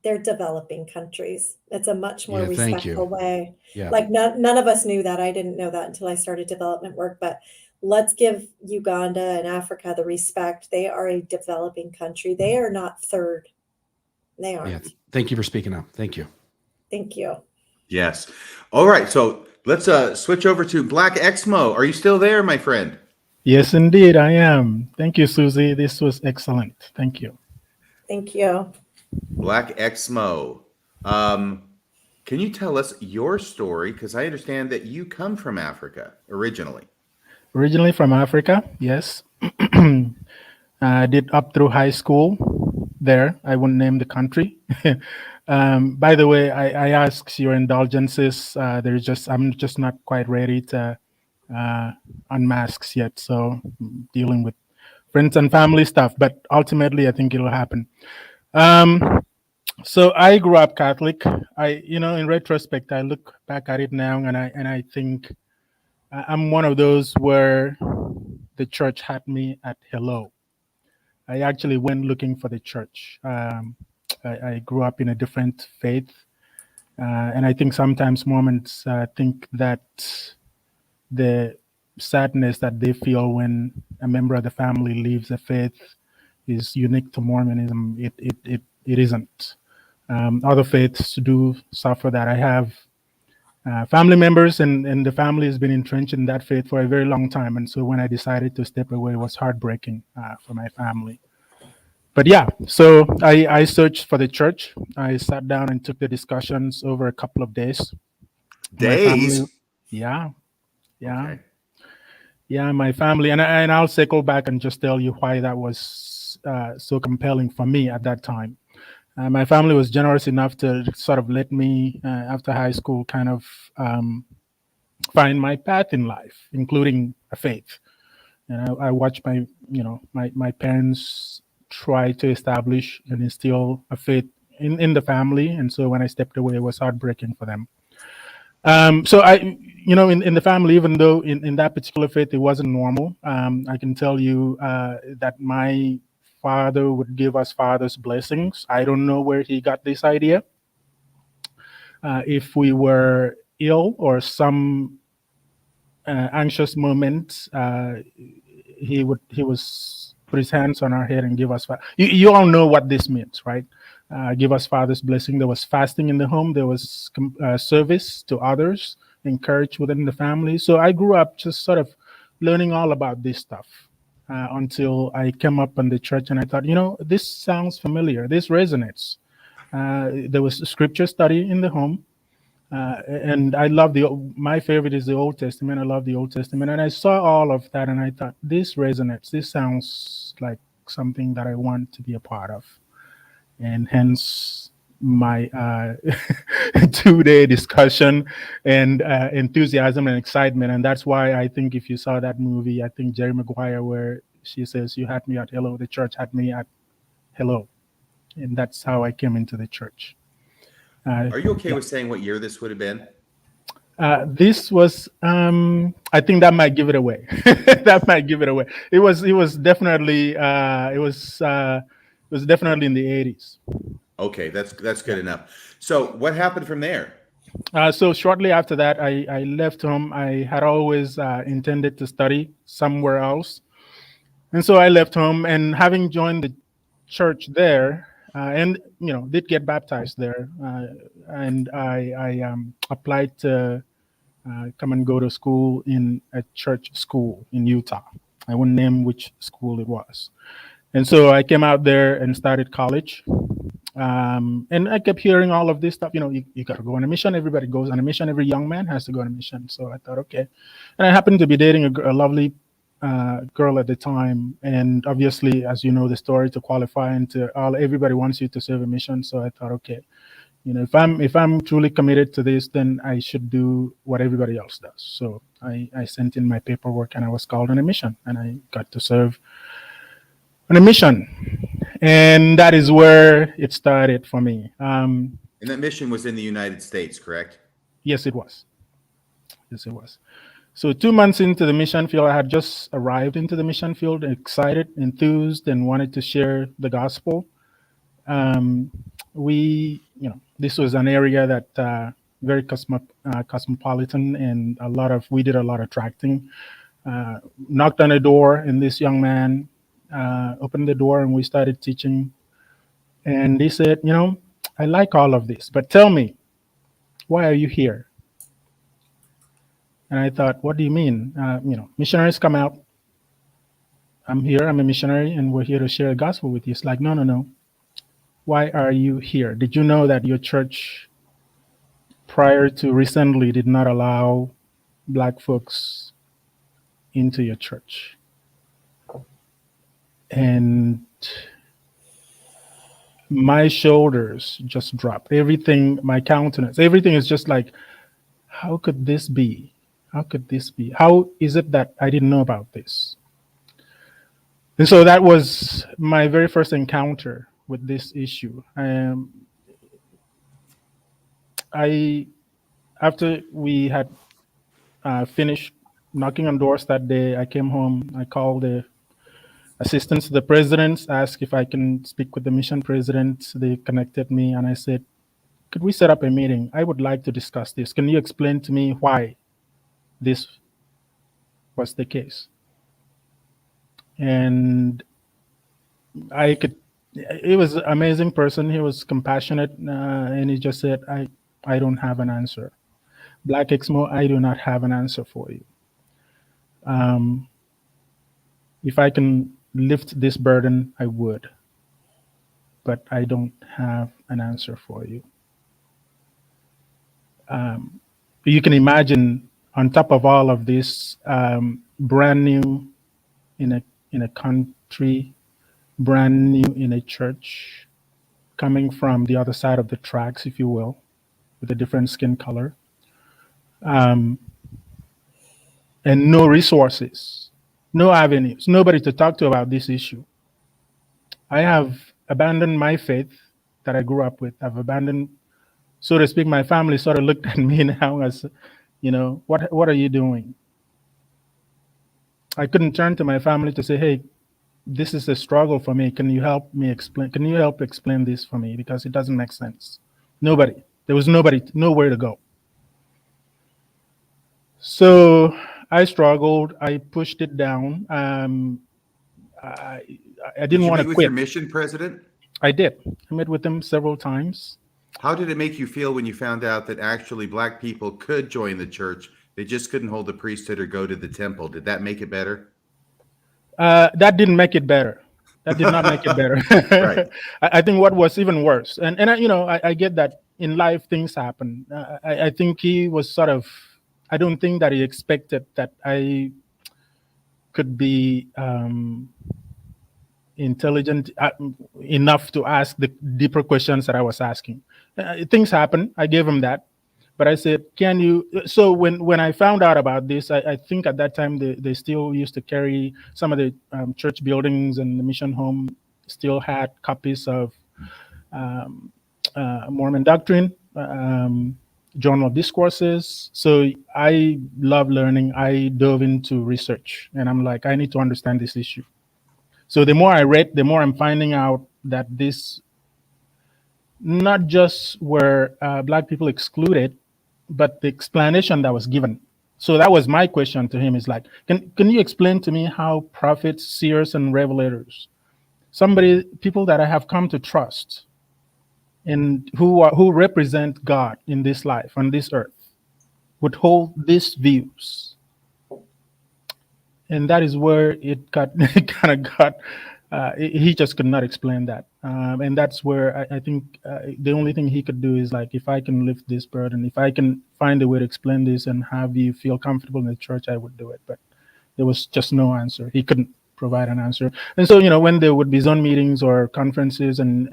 They're developing countries. It's a much more respectful way. Yeah. Like none of us knew that. I didn't know that until I started development work, but let's give Uganda and Africa the respect. They are a developing country. They are not third. They aren't. Yeah. Thank you for speaking up. Thank you. Thank you. Yes. All right. So let's switch over to Black Exmo. Are you still there, my friend? Yes, indeed, I am. Thank you, Susie. This was excellent. Thank you. Thank you. Black Exmo. Can you tell us your story? Because I understand that you come from Africa originally. Originally from Africa, yes. I did up through high school there. I wouldn't name the country. By the way, I ask your indulgences. I'm just not quite ready to unmask yet, so dealing with friends and family stuff. But ultimately, I think it'll happen. So I grew up Catholic. In retrospect, I look back at it now, and I think I'm one of those where the church had me at hello. I actually went looking for the church. I grew up in a different faith, and I think sometimes Mormons think that the sadness that they feel when a member of the family leaves a faith is unique to Mormonism. It isn't. Other faiths do suffer that. I have family members, and the family has been entrenched in that faith for a very long time. And so when I decided to step away, it was heartbreaking for my family. But yeah, so I searched for the church. I sat down and took the discussions over a couple of days. Days? Yeah. Okay. Yeah, my family, and I'll circle back and just tell you why that was so compelling for me at that time. My family was generous enough to sort of let me, after high school, kind of find my path in life, including a faith. And I watched my parents try to establish and instill a faith in the family, and so when I stepped away, it was heartbreaking for them. So in the family, even though in that particular faith it wasn't normal, I can tell you that my father would give us father's blessings. I don't know where he got this idea. If we were ill or some anxious moment, he was put his hands on our head and give us. You all know what this means, right? Give us father's blessing. There was fasting in the home. There was service to others, encouraged within the family. So I grew up just sort of learning all about this stuff until I came up in the church, and I thought, this sounds familiar. This resonates. There was a scripture study in the home, and I love my favorite is the Old Testament. I love the Old Testament, and I saw all of that, and I thought, this resonates. This sounds like something that I want to be a part of. And hence my 2-day discussion and enthusiasm and excitement. And that's why I think if you saw that movie, I think Jerry Maguire, where she says, "You had me at hello, the church had me at hello." And that's how I came into the church. Are you okay with saying what year this would have been? This was, I think that might give it away. That might give it away. It was definitely, it was definitely in the 80s. Okay, that's good enough. So what happened from there? So shortly after that, I left home. I had always intended to study somewhere else. And so I left home, and having joined the church there, and did get baptized there, and I applied to come and go to school in a church school in Utah. I wouldn't name which school it was. And so I came out there and started college. And I kept hearing all of this stuff. You got to go on a mission. Everybody goes on a mission. Every young man has to go on a mission. So I thought, okay. And I happened to be dating a lovely girl at the time. And obviously, as you know, the story, to qualify everybody wants you to serve a mission. So I thought, okay, if I'm truly committed to this, then I should do what everybody else does. So I sent in my paperwork and I was called on a mission, and I got to serve on a mission. And that is where it started for me. And that mission was in the United States, correct? Yes, it was. Yes, it was. So 2 months into the mission field, I had just arrived into the mission field, excited, enthused, and wanted to share the gospel. This was an area that very cosmopolitan, and we did a lot of tracting. Knocked on a door, and this young man opened the door, and we started teaching. And he said, I like all of this, but tell me, why are you here? And I thought, what do you mean? Missionaries come out. I'm here, I'm a missionary, and we're here to share the gospel with you. It's like, no. Why are you here? Did you know that your church prior to recently did not allow Black folks into your church? And my shoulders just dropped. Everything, my countenance, everything is just like, how could this be? How could this be? How is it that I didn't know about this? And so that was my very first encounter with this issue. After we had finished knocking on doors that day, I came home. I called the assistants to the presidents, asked if I can speak with the mission president. They connected me, and I said, could we set up a meeting? I would like to discuss this. Can you explain to me why this was the case? And he was an amazing person. He was compassionate, and he just said, I don't have an answer. Black Exmo, I do not have an answer for you. If I can lift this burden, I would, but I don't have an answer for you. You can imagine, on top of all of this, brand new in a country, brand new in a church, coming from the other side of the tracks, if you will, with a different skin color, and no resources, no avenues, nobody to talk to about this issue. I have abandoned my faith that I grew up with. I've abandoned, so to speak, my family sort of looked at me now as, what are you doing? I couldn't turn to my family to say, hey, this is a struggle for me. Can you help me explain? Can you help explain this for me? Because it doesn't make sense. Nobody. There was nobody, nowhere to go. So I struggled. I pushed it down. I didn't want to quit. Did you meet with your mission president? I did. I met with him several times. How did it make you feel when you found out that actually Black people could join the church? They just couldn't hold the priesthood or go to the temple. Did that make it better? That didn't make it better. That did not make it better. Right. I think what was even worse, and I get that in life things happen. I think he was sort of, I don't think that he expected that I could be intelligent enough to ask the deeper questions that I was asking. Things happen. I gave him that. But I said, can you, so when I found out about this, I think at that time they still used to carry some of the church buildings, and the mission home still had copies of Mormon doctrine, journal discourses. So I love learning. I dove into research, and I'm like, I need to understand this issue. So the more I read, the more I'm finding out that this not just were Black people excluded, but the explanation that was given. So that was my question to him, is like, can you explain to me how prophets, seers, and revelators, people that I have come to trust, and who represent God in this life, on this earth, would hold these views? And that is where it kind of got, he just could not explain that. And that's where I think the only thing he could do is like, if I can lift this burden, if I can find a way to explain this and have you feel comfortable in the church, I would do it. But there was just no answer. He couldn't provide an answer. And so, when there would be zone meetings or conferences and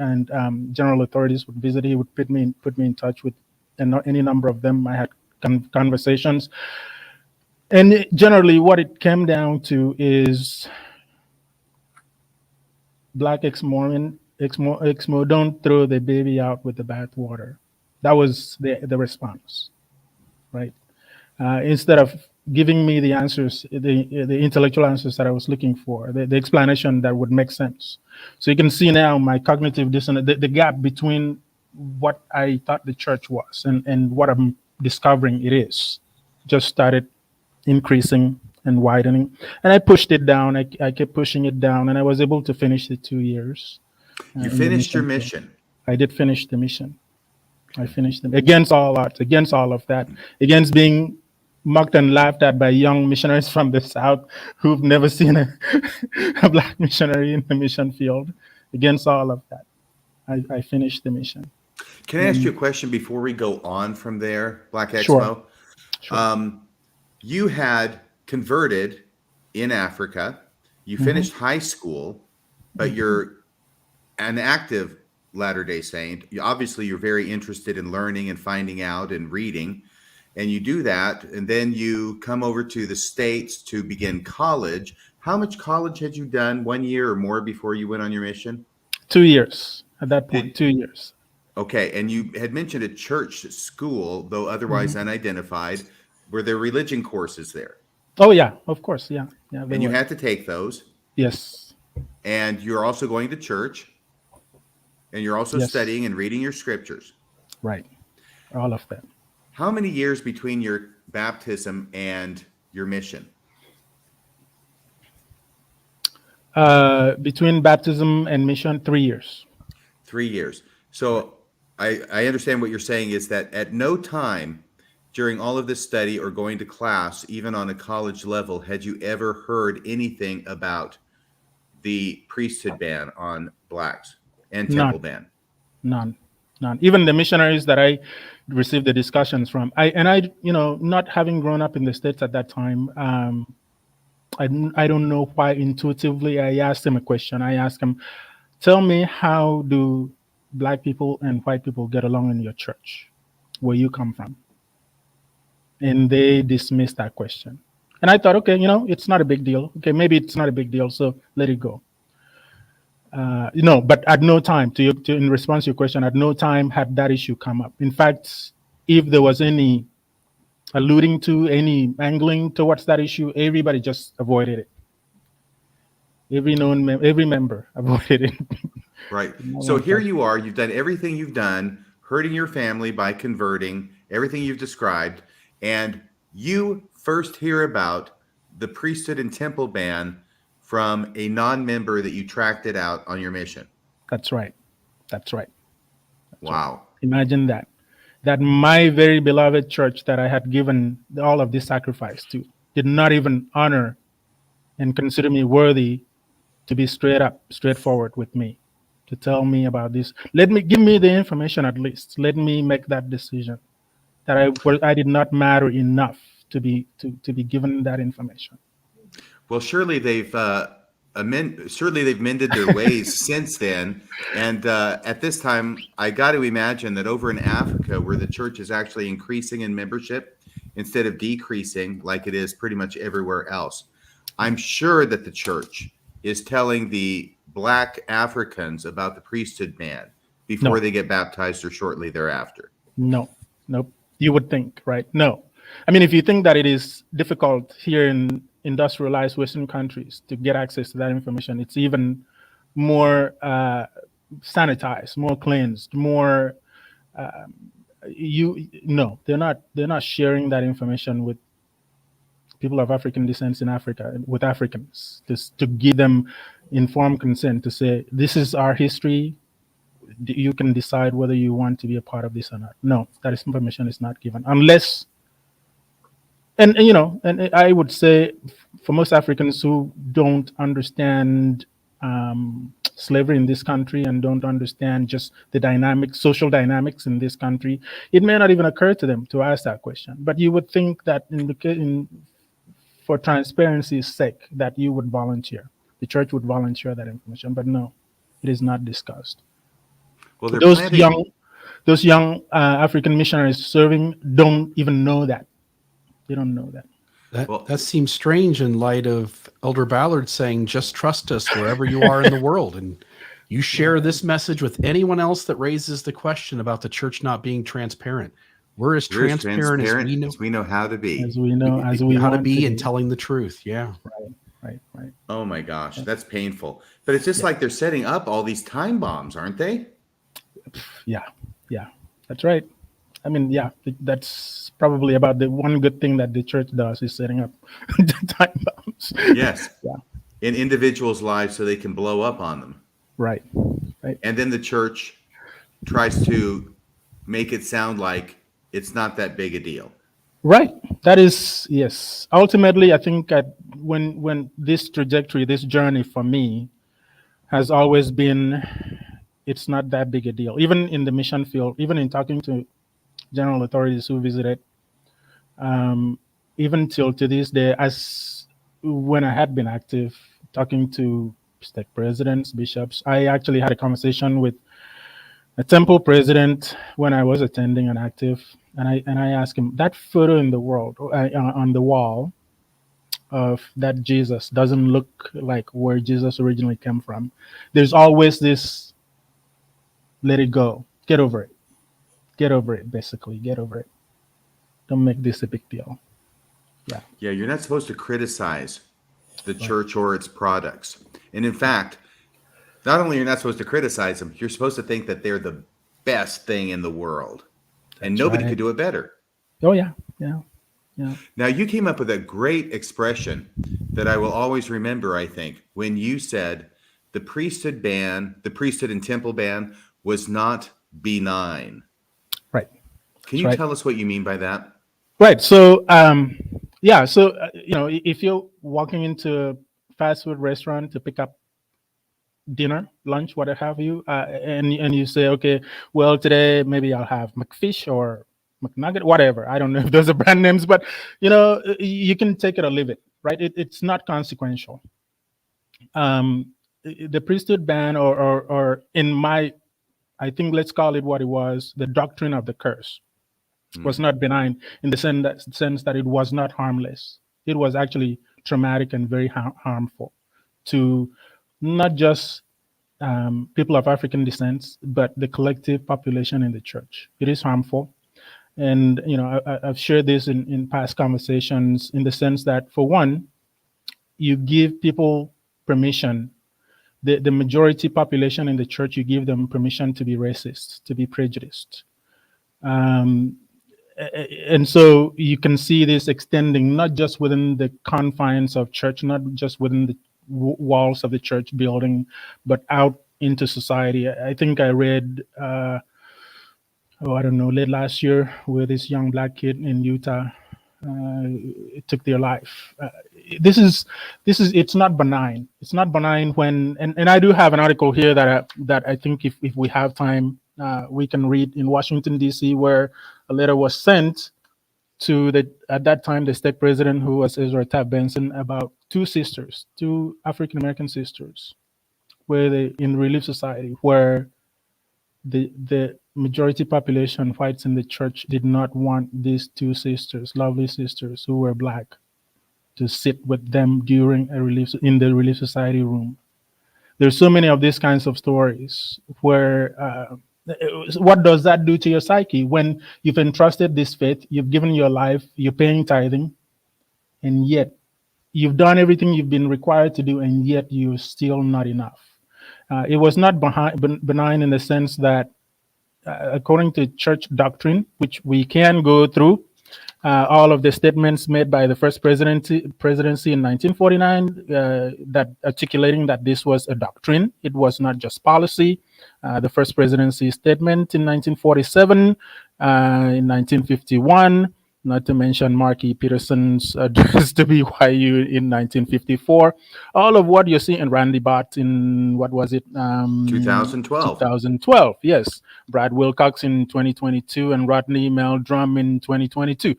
general authorities would visit, he would put me in touch with any number of them. I had conversations. And generally what it came down to is Black ex-Mormon, ex-Mo, don't throw the baby out with the bathwater. That was the response, right? Instead of giving me the answers, the intellectual answers that I was looking for, the explanation that would make sense. So you can see now my cognitive dissonance, the gap between what I thought the church was and what I'm discovering it is, just started increasing and widening. And I pushed it down. I kept pushing it down, and I was able to finish the 2 years. You finished your mission. I did finish the mission. I finished them against all odds, against all of that, against being mocked and laughed at by young missionaries from the South who've never seen a Black missionary in the mission field. Against all of that, I finished the mission. Can I ask you a question before we go on from there, Black Exmo? Sure. You had converted in Africa. You finished high school, but you're an active Latter-day Saint. Obviously, you're very interested in learning and finding out and reading, and you do that, and then you come over to the States to begin college. How much college had you done? 1 year or more before you went on your mission? 2 years at that point. 2 years. Okay, and you had mentioned a church school, though otherwise unidentified. Were there religion courses there? Oh yeah, of course, yeah. And you had to take those. Yes. And you're also going to church. And you're also studying and reading your scriptures. Right. All of that. How many years between your baptism and your mission? Between baptism and mission, 3 years. 3 years. So I understand what you're saying is that at no time during all of this study or going to class, even on a college level, had you ever heard anything about the priesthood ban on Blacks and temple ban? None. Even the missionaries that I received the discussions from, not having grown up in the States at that time, I don't know why intuitively I asked him a question. I asked him, tell me, how do Black people and white people get along in your church, where you come from? And they dismissed that question. And I thought, okay, it's not a big deal. Okay, maybe it's not a big deal, so let it go. But at no time, in response to your question, at no time had that issue come up. In fact, if there was any alluding to, any angling towards that issue, everybody just avoided it. Every member avoided it. Right. So here you are, you've done everything you've done, hurting your family by converting, everything you've described, and you first hear about the priesthood and temple ban from a non-member that you tracked it out on your mission. That's right. Wow. Imagine that my very beloved church that I had given all of this sacrifice to did not even honor and consider me worthy to be straightforward with me, to tell me about this. Give me the information at least. Let me make that decision that I did not matter enough to be given that information. Well, surely they've mended their ways since then. And at this time, I got to imagine that over in Africa, where the church is actually increasing in membership instead of decreasing like it is pretty much everywhere else, I'm sure that the church is telling the Black Africans about the priesthood ban before they get baptized or shortly thereafter. Nope. You would think, right? No. I mean, if you think that it is difficult here in industrialized Western countries to get access to that information, it's even more sanitized, more cleansed, more. They're not sharing that information with people of African descent in Africa, with Africans, just to give them informed consent to say, this is our history. You can decide whether you want to be a part of this or not. No, that information is not given unless. And I would say for most Africans who don't understand slavery in this country and don't understand just the dynamics, social dynamics in this country, it may not even occur to them to ask that question. But you would think that for transparency's sake, that you would volunteer. The church would volunteer that information, but no, it is not discussed. Well, those young African missionaries serving don't even know that. They don't know that. That seems strange in light of Elder Ballard saying, just trust us wherever you are in the world. And you share this message with anyone else that raises the question about the church not being transparent. We're as transparent as we know how to be. As we know how to be and telling the truth. Yeah. Right. Oh my gosh, that's painful. But it's just like they're setting up all these time bombs, aren't they? Yeah, that's right. I mean, that's probably about the one good thing that the church does is setting up time bombs. Yes. In individuals' lives so they can blow up on them. Right. And then the church tries to make it sound like it's not that big a deal. Right. That is, yes. Ultimately, I think when this trajectory, this journey for me has always been, it's not that big a deal. Even in the mission field, even in talking to general authorities who visited, even till to this day, as when I had been active, talking to stake presidents, bishops, I actually had a conversation with a temple president when I was attending an active, and I asked him, that photo in the world on the wall of that Jesus doesn't look like where Jesus originally came from. There's always this, let it go, get over it, basically, get over it. Don't make this a big deal. Yeah, you're not supposed to criticize the church or its products. And in fact, not only you're not supposed to criticize them, you're supposed to think that they're the best thing in the world. And nobody could do it better. Oh, yeah. Now, you came up with a great expression that I will always remember, I think, when you said the priesthood and temple ban was not benign. Right. Can you tell us what you mean by that? Right. So, if you're walking into a fast food restaurant to pick up dinner, lunch, what have you, and you say, okay, well, today maybe I'll have McFish or McNugget, whatever. I don't know if those are brand names, but you can take it or leave it, right? It's not consequential. The priesthood ban, or in my, I think let's call it what it was, the doctrine of the curse was not benign in the sense that it was not harmless. It was actually traumatic and very harmful to not just people of African descent, but the collective population in the church. It is harmful. And, I've shared this in past conversations in the sense that, for one, you give people permission, the majority population in the church, you give them permission to be racist, to be prejudiced. And so you can see this extending not just within the confines of church, not just within the walls of the church building, but out into society. I think I read, late last year, where this young Black kid in Utah took their life. It's not benign. It's not benign when, and I do have an article here that I think if we have time, we can read in Washington, D.C., where a letter was sent to at that time, the stake president, who was Ezra Taft Benson, about two African-American sisters, where they, in Relief Society, where the majority population, whites in the church, did not want these two sisters, lovely sisters who were Black, to sit with them during in the Relief Society room. There's so many of these kinds of stories where what does that do to your psyche when you've entrusted this faith, you've given your life, you're paying tithing, and yet you've done everything you've been required to do, and yet you're still not enough. It was not benign in the sense that, according to church doctrine, which we can go through, all of the statements made by the first presidency in 1949, that articulating that this was a doctrine, it was not just policy. The first presidency statement in 1947, in 1951, not to mention Marky Peterson's address to BYU in 1954. All of what you're seeing in Randy Bott in, what was it? 2012. 2012, yes. Brad Wilcox in 2022 and Rodney Meldrum in 2022.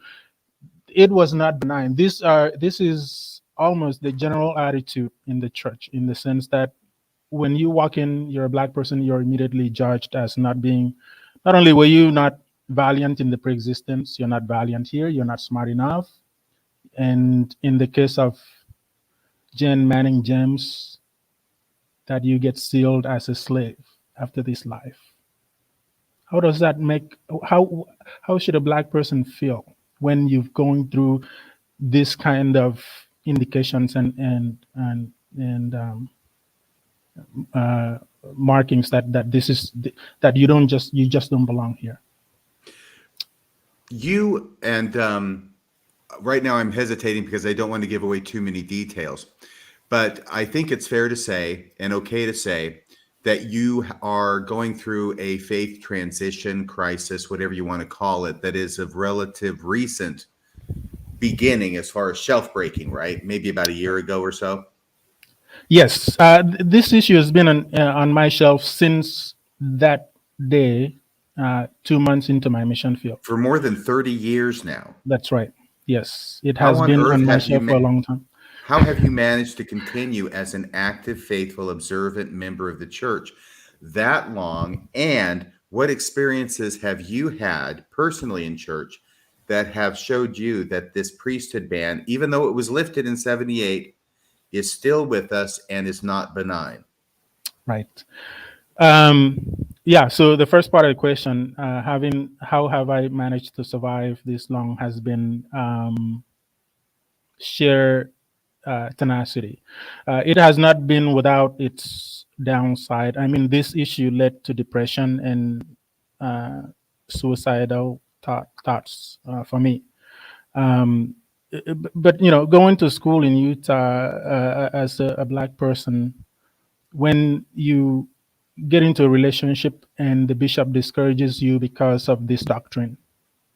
It was not benign. This is almost the general attitude in the church, in the sense that when you walk in, you're a black person, you're immediately judged as not only were you not valiant in the pre-existence, you're not valiant here, you're not smart enough. And in the case of Jen Manning James, that you get sealed as a slave after this life. How does that make, how should a black person feel when you're going through this kind of indications and markings that this is, that you just don't belong here? You and right now I'm hesitating because I don't want to give away too many details, but I think it's fair to say and okay to say that you are going through a faith transition crisis, whatever you want to call it, that is of relative recent beginning as far as shelf breaking, right? Maybe about a year ago or so. Yes, this issue has been on my shelf since that day, 2 months into my mission field. For more than 30 years now. That's right. Yes, it has been on my shelf for a long time. How have you managed to continue as an active, faithful, observant member of the church that long? And what experiences have you had personally in church that have showed you that this priesthood ban, even though it was lifted in 78, is still with us and is not benign? Right. Yeah. So the first part of the question, how have I managed to survive this long, has been sheer tenacity. It has not been without its downside. I mean, this issue led to depression and suicidal thoughts for me. But going to school in Utah as a black person, when you get into a relationship and the bishop discourages you because of this doctrine,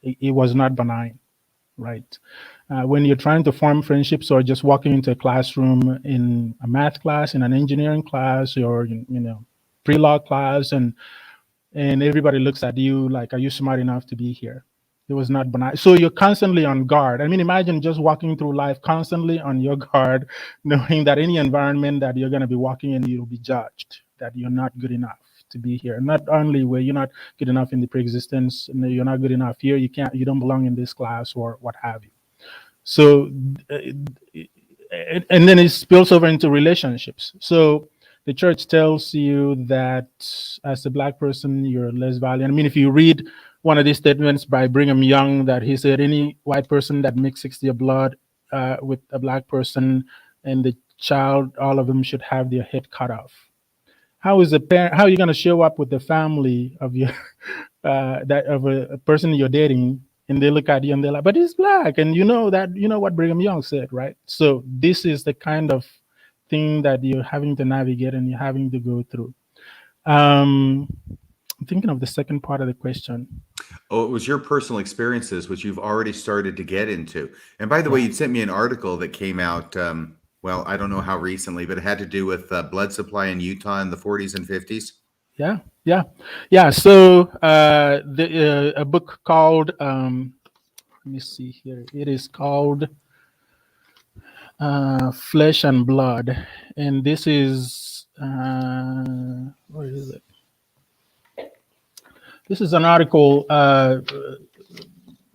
it was not benign, right? When you're trying to form friendships or just walking into a classroom, in a math class, in an engineering class, or pre-law class, and everybody looks at you like, are you smart enough to be here? It was not benign. So you're constantly on guard. I mean, imagine just walking through life constantly on your guard, knowing that any environment that you're going to be walking in, you'll be judged, that you're not good enough to be here. Not only were you not good enough in the pre-existence, you're not good enough here, you don't belong in this class or what have you. So, and then it spills over into relationships. So the church tells you that as a black person, you're less valuable. I mean, if you read one of these statements by Brigham Young, that he said, any white person that mixes their blood with a black person and the child, all of them should have their head cut off. How is a parent? How are you going to show up with the family of your of a person you're dating, and they look at you and they're like, "But he's black," and you know what Brigham Young said, right? So this is the kind of thing that you're having to navigate and you're having to go through. I'm thinking of the second part of the question. Oh, it was your personal experiences, which you've already started to get into. And by the way, you sent me an article that came out, well, I don't know how recently, but it had to do with blood supply in Utah in the 40s and 50s. Yeah. So a book called, let me see here. It is called Flesh and Blood. And this is, where is it? This is an article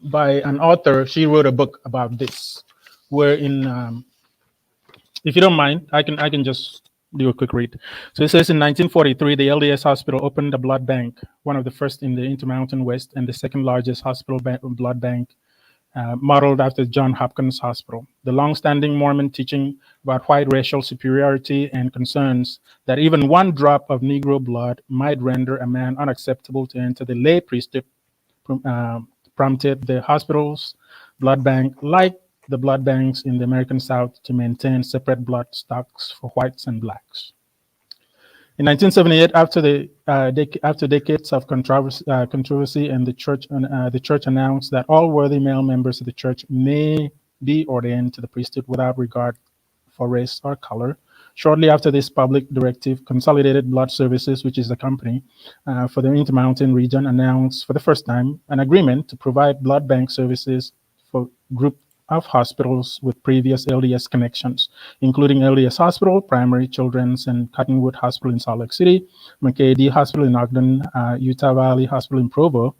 by an author. She wrote a book about this, wherein, if you don't mind, I can just do a quick read. So it says, in 1943, the LDS hospital opened a blood bank, one of the first in the Intermountain West and the second largest hospital blood bank, modeled after Johns Hopkins Hospital. The long-standing Mormon teaching about white racial superiority and concerns that even one drop of Negro blood might render a man unacceptable to enter the lay priesthood prompted the hospital's blood bank, like the blood banks in the American South, to maintain separate blood stocks for whites and blacks. In 1978, after decades of controversy, and the church announced that all worthy male members of the church may be ordained to the priesthood without regard for race or color. Shortly after this public directive, Consolidated Blood Services, which is the company for the Intermountain region, announced for the first time an agreement to provide blood bank services for group of hospitals with previous LDS connections, including LDS Hospital, Primary, Children's, and Cottonwood Hospital in Salt Lake City, McKay Hospital in Ogden, Utah Valley Hospital in Provo.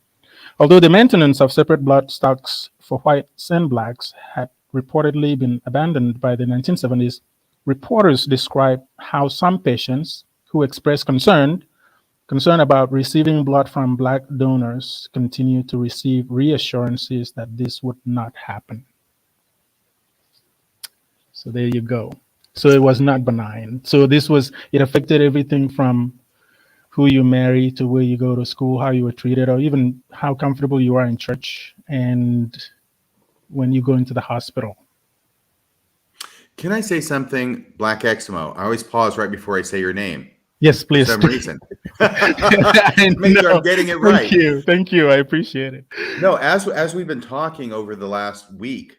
Although the maintenance of separate blood stocks for whites and blacks had reportedly been abandoned by the 1970s, reporters describe how some patients who expressed concern about receiving blood from black donors continue to receive reassurances that this would not happen. So there you go. So it was not benign. So it affected everything from who you marry to where you go to school, how you were treated, or even how comfortable you are in church and when you go into the hospital. Can I say something, Black Exmo? I always pause right before I say your name. Yes, please. For some reason. Make sure I'm getting it right. Thank you. I appreciate it. No, as we've been talking over the last week,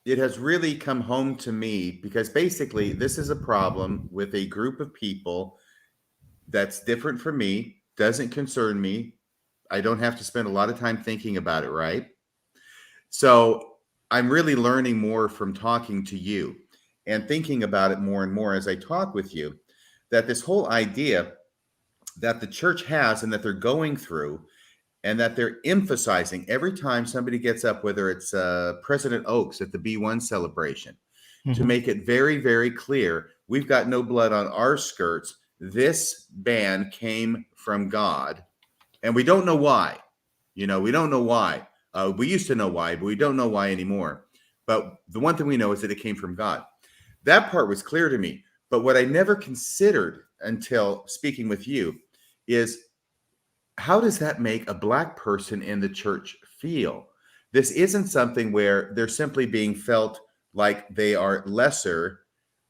it has really come home to me because basically this is a problem with a group of people that's different from me, doesn't concern me. I don't have to spend a lot of time thinking about it, right? So I'm really learning more from talking to you and thinking about it more and more as I talk with you, that this whole idea that the church has and that they're going through and that they're emphasizing every time somebody gets up, whether it's President Oaks at the B1 celebration, to make it very, very clear, we've got no blood on our skirts. This ban came from God. And we don't know why. We don't know why. We used to know why, but we don't know why anymore. But the one thing we know is that it came from God. That part was clear to me. But what I never considered until speaking with you is, how does that make a black person in the church feel? This isn't something where they're simply being felt like they are lesser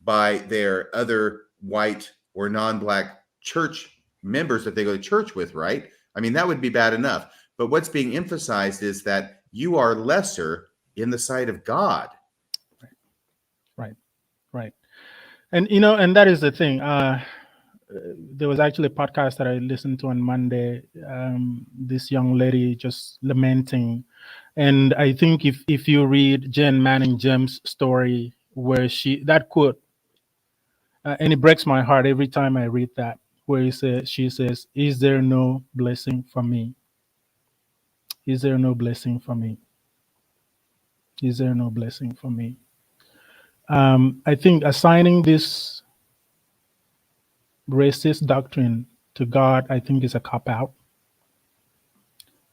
by their other white or non-black church members that they go to church with, right? I mean, that would be bad enough. But what's being emphasized is that you are lesser in the sight of God. Right. And, and that is the thing. There was actually a podcast that I listened to on Monday. This young lady just lamenting. And I think if you read Jen Manning Jem's story, where that quote, and it breaks my heart every time I read that, where she says, "Is there no blessing for me? Is there no blessing for me? Is there no blessing for me?" I think assigning this racist doctrine to God, I think, is a cop-out.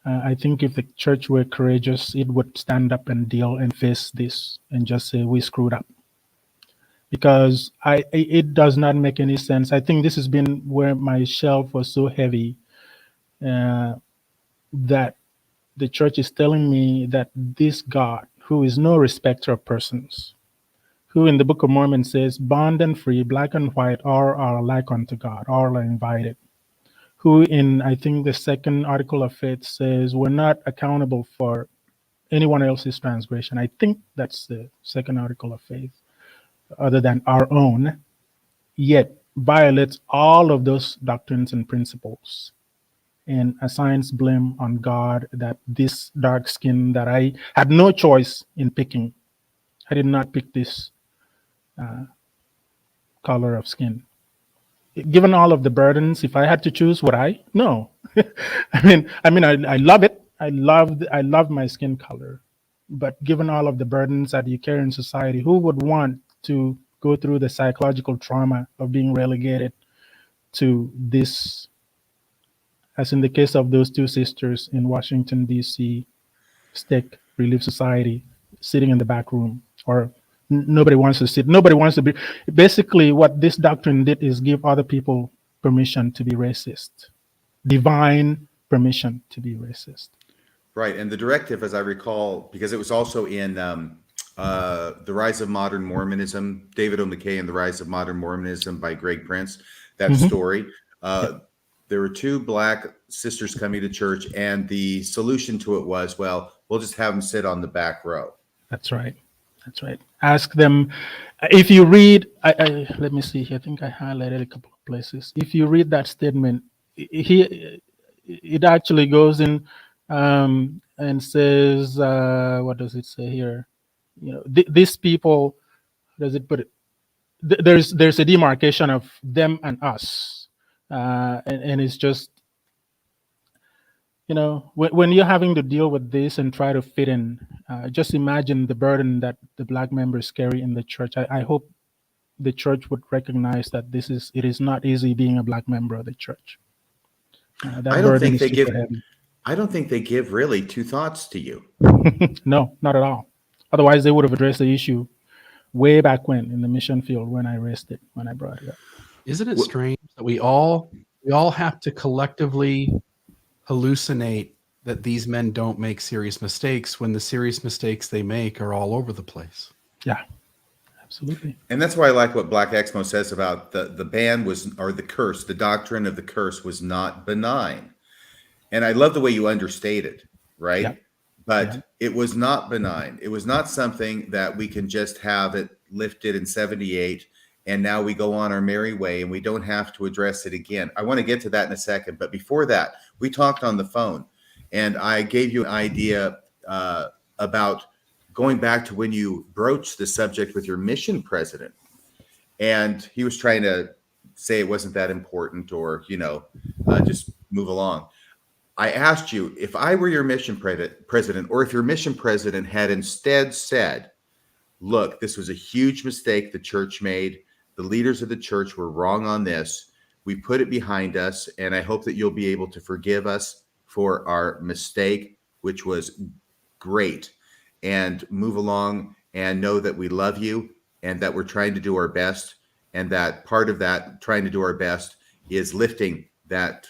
I think if the church were courageous, it would stand up and deal and face this and just say, we screwed up. Because it does not make any sense. I think this has been where my shelf was so heavy that the church is telling me that this God, who is no respecter of persons, who in the Book of Mormon says, bond and free, black and white, all are alike unto God, all are invited. Who in, I think, the second article of faith says, we're not accountable for anyone else's transgression. I think that's the second article of faith, other than our own, yet violates all of those doctrines and principles and assigns blame on God that this dark skin that I had no choice in picking. I did not pick this color of skin. Given all of the burdens, if I had to choose, would I? No. I love it. I love my skin color. But given all of the burdens that you carry in society, who would want to go through the psychological trauma of being relegated to this, as in the case of those two sisters in Washington, D.C., Stick Relief Society, sitting in the back room, or nobody wants to sit. Nobody wants to be. Basically, what this doctrine did is give other people permission to be racist, divine permission to be racist. Right. And the directive, as I recall, because it was also in The Rise of Modern Mormonism, David O. McKay and the Rise of Modern Mormonism by Greg Prince, that story. There were two Black sisters coming to church, and the solution to it was, well, we'll just have them sit on the back row. That's right. That's right. Ask them. If you read, let me see here. I think I highlighted a couple of places. If you read that statement, it actually goes in and says, what does it say here? You know, these people, does it put it? There's a demarcation of them and us, and it's just, you know, when you're having to deal with this and try to fit in, just imagine the burden that the Black members carry in the church. I hope the church would recognize that it is not easy being a Black member of the church. I don't think they give really two thoughts to you. No, not at all. Otherwise, they would have addressed the issue way back when in the mission field when I brought it up. Isn't it strange that we all have to collectively hallucinate that these men don't make serious mistakes when the serious mistakes they make are all over the place? Yeah, absolutely. And that's why I like what Black Exmo says about the ban the curse, the doctrine of the curse was not benign. And I love the way you understate it, right? Yeah. But it was not benign. It was not something that we can just have it lifted in 78 and now we go on our merry way and we don't have to address it again. I want to get to that in a second. But before that, we talked on the phone and I gave you an idea about going back to when you broached the subject with your mission president. And he was trying to say it wasn't that important or, just move along. I asked you, if I were your mission president, or if your mission president had instead said, look, this was a huge mistake the church made. The leaders of the church were wrong on this. We put it behind us, and I hope that you'll be able to forgive us for our mistake, which was great, and move along and know that we love you and that we're trying to do our best, and that part of that trying to do our best is lifting that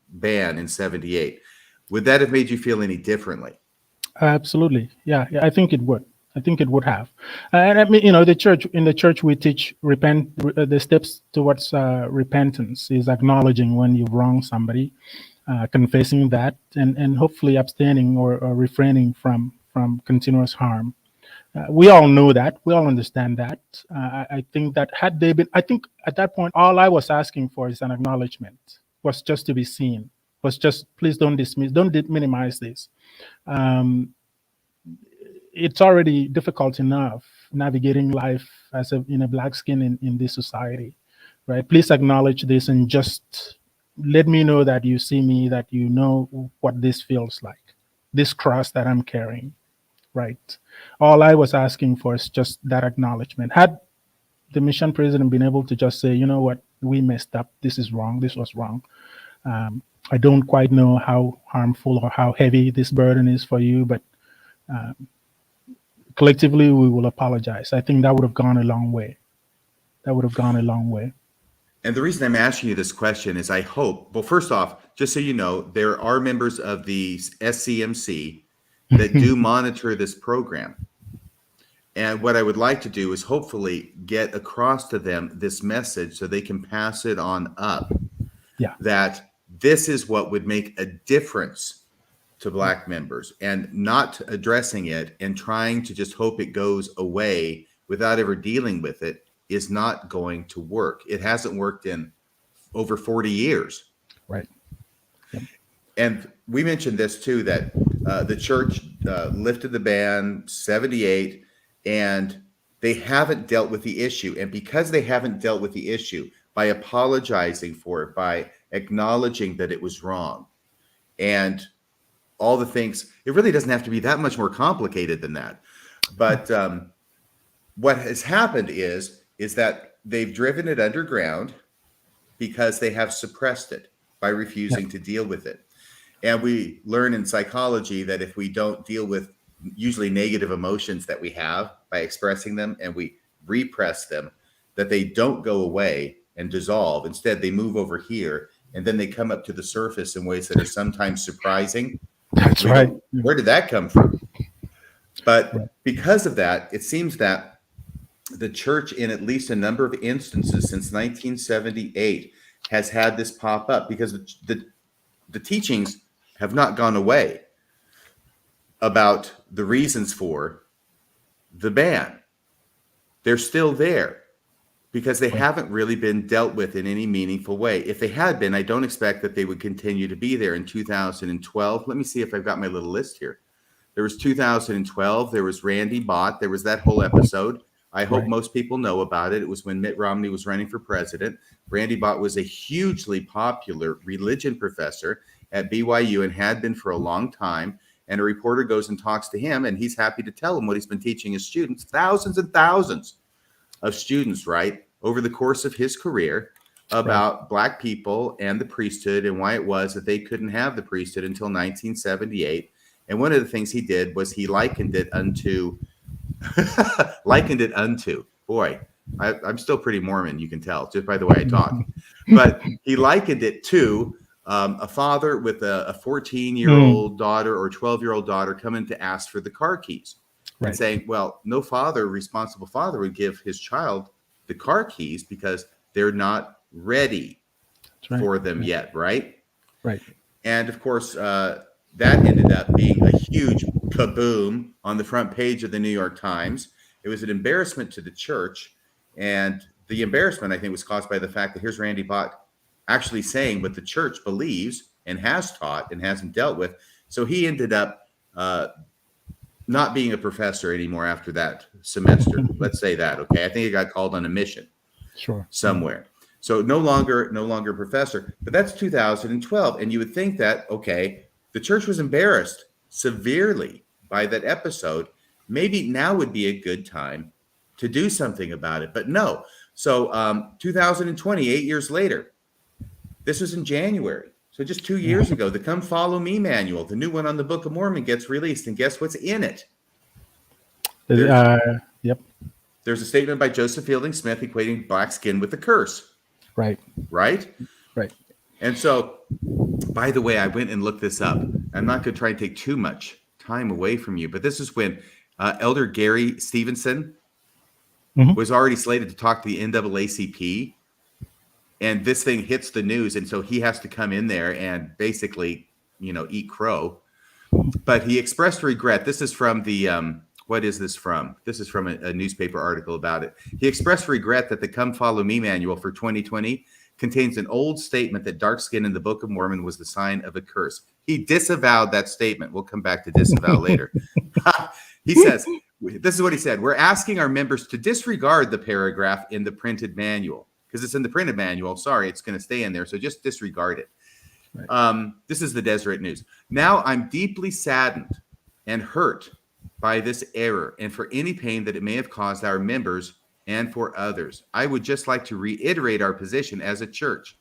ban in 78. Would that have made you feel any differently? Absolutely. Yeah, I think it would. I think it would have. And I mean, in the church we teach the steps towards repentance is acknowledging when you've wronged somebody, confessing that, and hopefully abstaining or refraining from continuous harm. We all know that. We all understand that. I think that had they been, I think at that point, all I was asking for is an acknowledgement, was just to be seen, was just, please don't dismiss, don't minimize this. It's already difficult enough navigating life as a Black skin in this society, right? Please acknowledge this and just let me know that you see me, that you know what this feels like, this cross that I'm carrying, right? All I was asking for is just that acknowledgement. Had the mission president been able to just say, you know what, we messed up, this is wrong, this was wrong. I don't quite know how harmful or how heavy this burden is for you, but collectively we will apologize. I think that would have gone a long way. And the reason I'm asking you this question is I hope, well, first off, just so you know, there are members of the SCMC that do monitor this program. And what I would like to do is hopefully get across to them this message so they can pass it on up. Yeah. That this is what would make a difference to Black members, and not addressing it and trying to just hope it goes away without ever dealing with it is not going to work. It hasn't worked in over 40 years. Right. Yep. And we mentioned this too, that the church lifted the ban 78 and they haven't dealt with the issue. And because they haven't dealt with the issue, by apologizing for it, by acknowledging that it was wrong, and all the things, it really doesn't have to be that much more complicated than that. But what has happened is that they've driven it underground because they have suppressed it by refusing to deal with it. And we learn in psychology that if we don't deal with usually negative emotions that we have by expressing them, and we repress them, that they don't go away and dissolve. Instead, they move over here, and then they come up to the surface in ways that are sometimes surprising. That's right. Where did that come from? But because of that, it seems that the church, in at least a number of instances since 1978, has had this pop up because the teachings have not gone away about the reasons for the ban. They're still there because they haven't really been dealt with in any meaningful way. If they had been, I don't expect that they would continue to be there in 2012. Let me see if I've got my little list here. There was 2012. There was Randy Bott. There was that whole episode. I hope most people know about it. It was when Mitt Romney was running for president. Randy Bott was a hugely popular religion professor at BYU and had been for a long time. And a reporter goes and talks to him, and he's happy to tell him what he's been teaching his students, thousands and thousands of students, right, over the course of his career about Black people and the priesthood and why it was that they couldn't have the priesthood until 1978. And one of the things he did was he likened it unto, boy, I'm still pretty Mormon, you can tell, just by the way I talk. But he likened it to a father with a 14-year-old daughter or 12-year-old daughter coming to ask for the car keys and saying, well, no responsible father would give his child the car keys because they're not ready for them yet, right? Right. And of course, that ended up being a huge kaboom on the front page of the New York Times. It was an embarrassment to the church. And the embarrassment, I think, was caused by the fact that here's Randy Bott actually saying what the church believes and has taught and hasn't dealt with. So he ended up not being a professor anymore after that semester. Let's say that, okay? I think he got called on a mission somewhere. So no longer a professor. But that's 2012. And you would think that, okay, the church was embarrassed severely by that episode. Maybe now would be a good time to do something about it. But no. So 2020, 8 years later, this was in January. So just 2 years ago, the Come Follow Me manual, the new one on the Book of Mormon, gets released. And guess what's in it? There's a statement by Joseph Fielding Smith equating black skin with a curse. Right. And so, by the way, I went and looked this up. I'm not going to try and take too much time away from you, but this is when Elder Gary Stevenson was already slated to talk to the NAACP. And this thing hits the news, and so he has to come in there and basically, eat crow. But he expressed regret. This is from the, what is this from? This is from a newspaper article about it. He expressed regret that the Come Follow Me manual for 2020 contains an old statement that dark skin in the Book of Mormon was the sign of a curse. He disavowed that statement. We'll come back to disavow later. He says, this is what he said. We're asking our members to disregard the paragraph in the printed manual. Because it's in the printed manual. Sorry, it's going to stay in there. So just disregard it. This is the Deseret News. Now I'm deeply saddened and hurt by this error and for any pain that it may have caused our members and for others. I would just like to reiterate our position as a church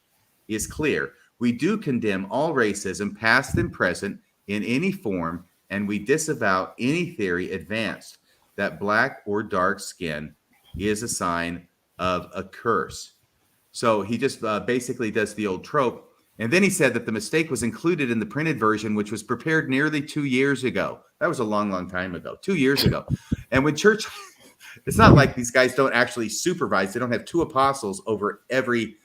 is clear. We do condemn all racism, past and present, in any form, and we disavow any theory advanced that black or dark skin is a sign of a curse. So he just basically does the old trope. And then he said that the mistake was included in the printed version, which was prepared nearly 2 years ago. That was a long, long time ago, 2 years ago. And when church, it's not like these guys don't actually supervise. They don't have two apostles over every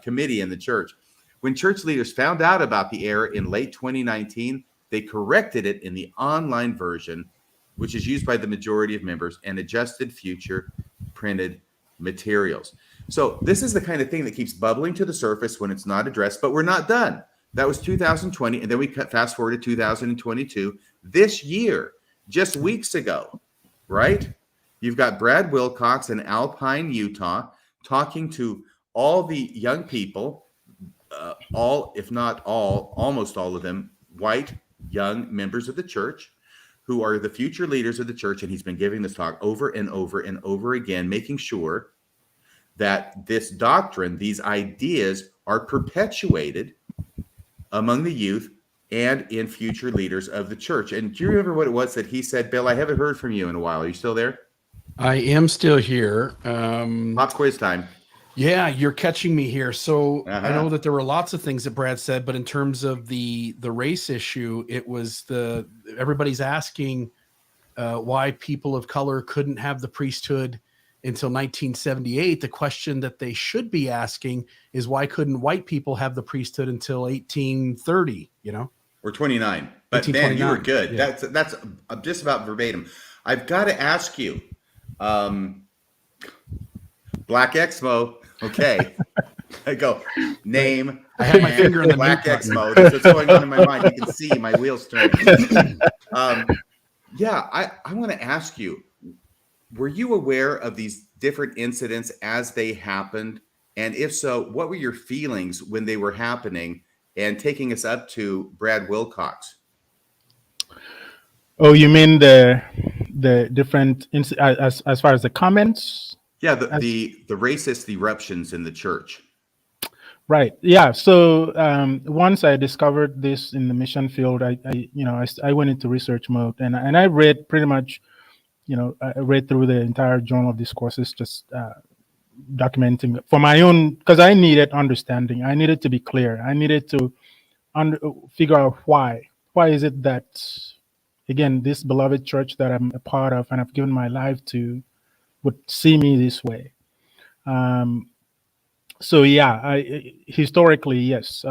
committee in the church. When church leaders found out about the error in late 2019, they corrected it in the online version, which is used by the majority of members, and adjusted future printed materials. So this is the kind of thing that keeps bubbling to the surface when it's not addressed, but we're not done. That was 2020, and then we fast forward to 2022. This year, just weeks ago, right? You've got Brad Wilcox in Alpine, Utah, talking to all the young people, all, if not all, almost all of them, white young members of the church who are the future leaders of the church. And he's been giving this talk over and over and over again, making sure that this doctrine, these ideas are perpetuated among the youth and in future leaders of the church. And do you remember what it was that he said? Bill, I haven't heard from you in a while. Are you still there? I am still here. Pop quiz time. Yeah, you're catching me here. So I know that there were lots of things that Brad said, but in terms of the race issue, it was everybody's asking why people of color couldn't have the priesthood until 1978. The question that they should be asking is, why couldn't white people have the priesthood until 1830? Or 29. But man, you were good. Yeah. That's just about verbatim. I've got to ask you, Black Exmo. Okay. I go, name. I have my finger on the Black mute button. Exmo. That's what's going on in my mind. You can see my wheels turning. Yeah, I want to ask you, were you aware of these different incidents as they happened? And if so, what were your feelings when they were happening? And taking us up to Brad Wilcox. Oh, you mean the different as far as the comments? Yeah, the racist eruptions in the church. Right. Yeah. So once I discovered this in the mission field, I went into research mode, and I read pretty much, I read through the entire Journal of Discourses, just documenting for my own, because I needed understanding. I needed to be clear. I needed to figure out why. Why is it that, again, this beloved church that I'm a part of and I've given my life to would see me this way? So yeah, historically, yes.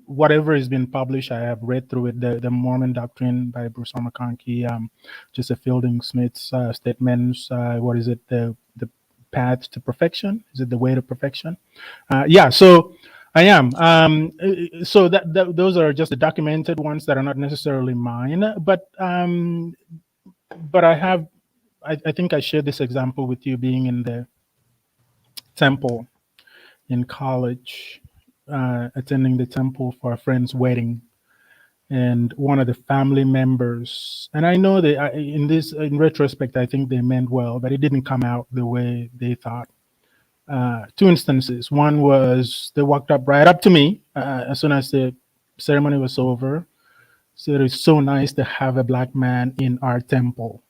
Whatever has been published, I have read through it. The Mormon Doctrine by Bruce R. McConkie, Joseph Fielding Smith's statements. What is it? The path to perfection? Is it the way to perfection? Yeah. So I am. So that those are just the documented ones that are not necessarily mine. But I have. I think I shared this example with you, being in the temple in college, attending the temple for a friend's wedding, and one of the family members, and I know that in retrospect, I think they meant well, but it didn't come out the way they thought. Two instances. One was they walked up right up to me as soon as the ceremony was over. Said, "It's so nice to have a black man in our temple."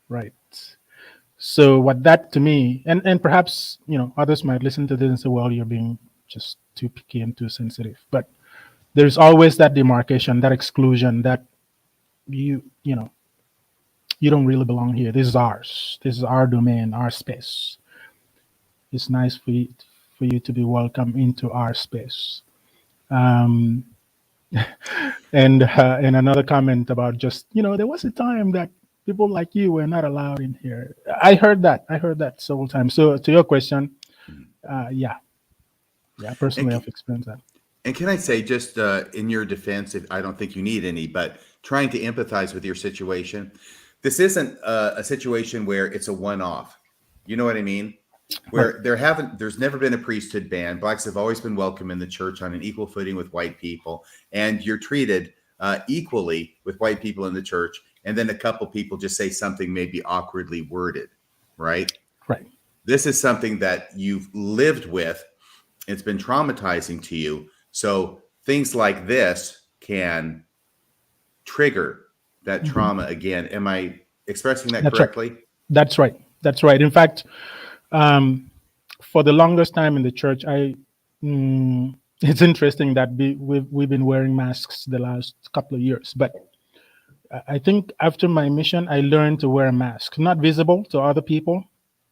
Right. So what that to me, and perhaps others might listen to this and say, "Well, you're being just too picky and too sensitive." But there's always that demarcation, that exclusion, that you don't really belong here. This is ours. This is our domain, our space. It's nice for you to be welcome into our space. And another comment about just, there was a time that people like you were not allowed in here. I heard that several times. So to your question, yeah, personally I've experienced that. And can I say, just in your defense, if I don't think you need any, but trying to empathize with your situation, this isn't a situation where it's a one-off. You know what I mean? Where there's never been a priesthood ban. Blacks have always been welcome in the church on an equal footing with white people, and you're treated equally with white people in the church. And then a couple people just say something maybe awkwardly worded, right? Right. This is something that you've lived with. It's been traumatizing to you. So things like this can trigger that trauma again. Am I expressing that correctly? Right. That's right. That's right. In fact, for the longest time in the church, it's interesting that we've been wearing masks the last couple of years. But I think after my mission, I learned to wear a mask, not visible to other people,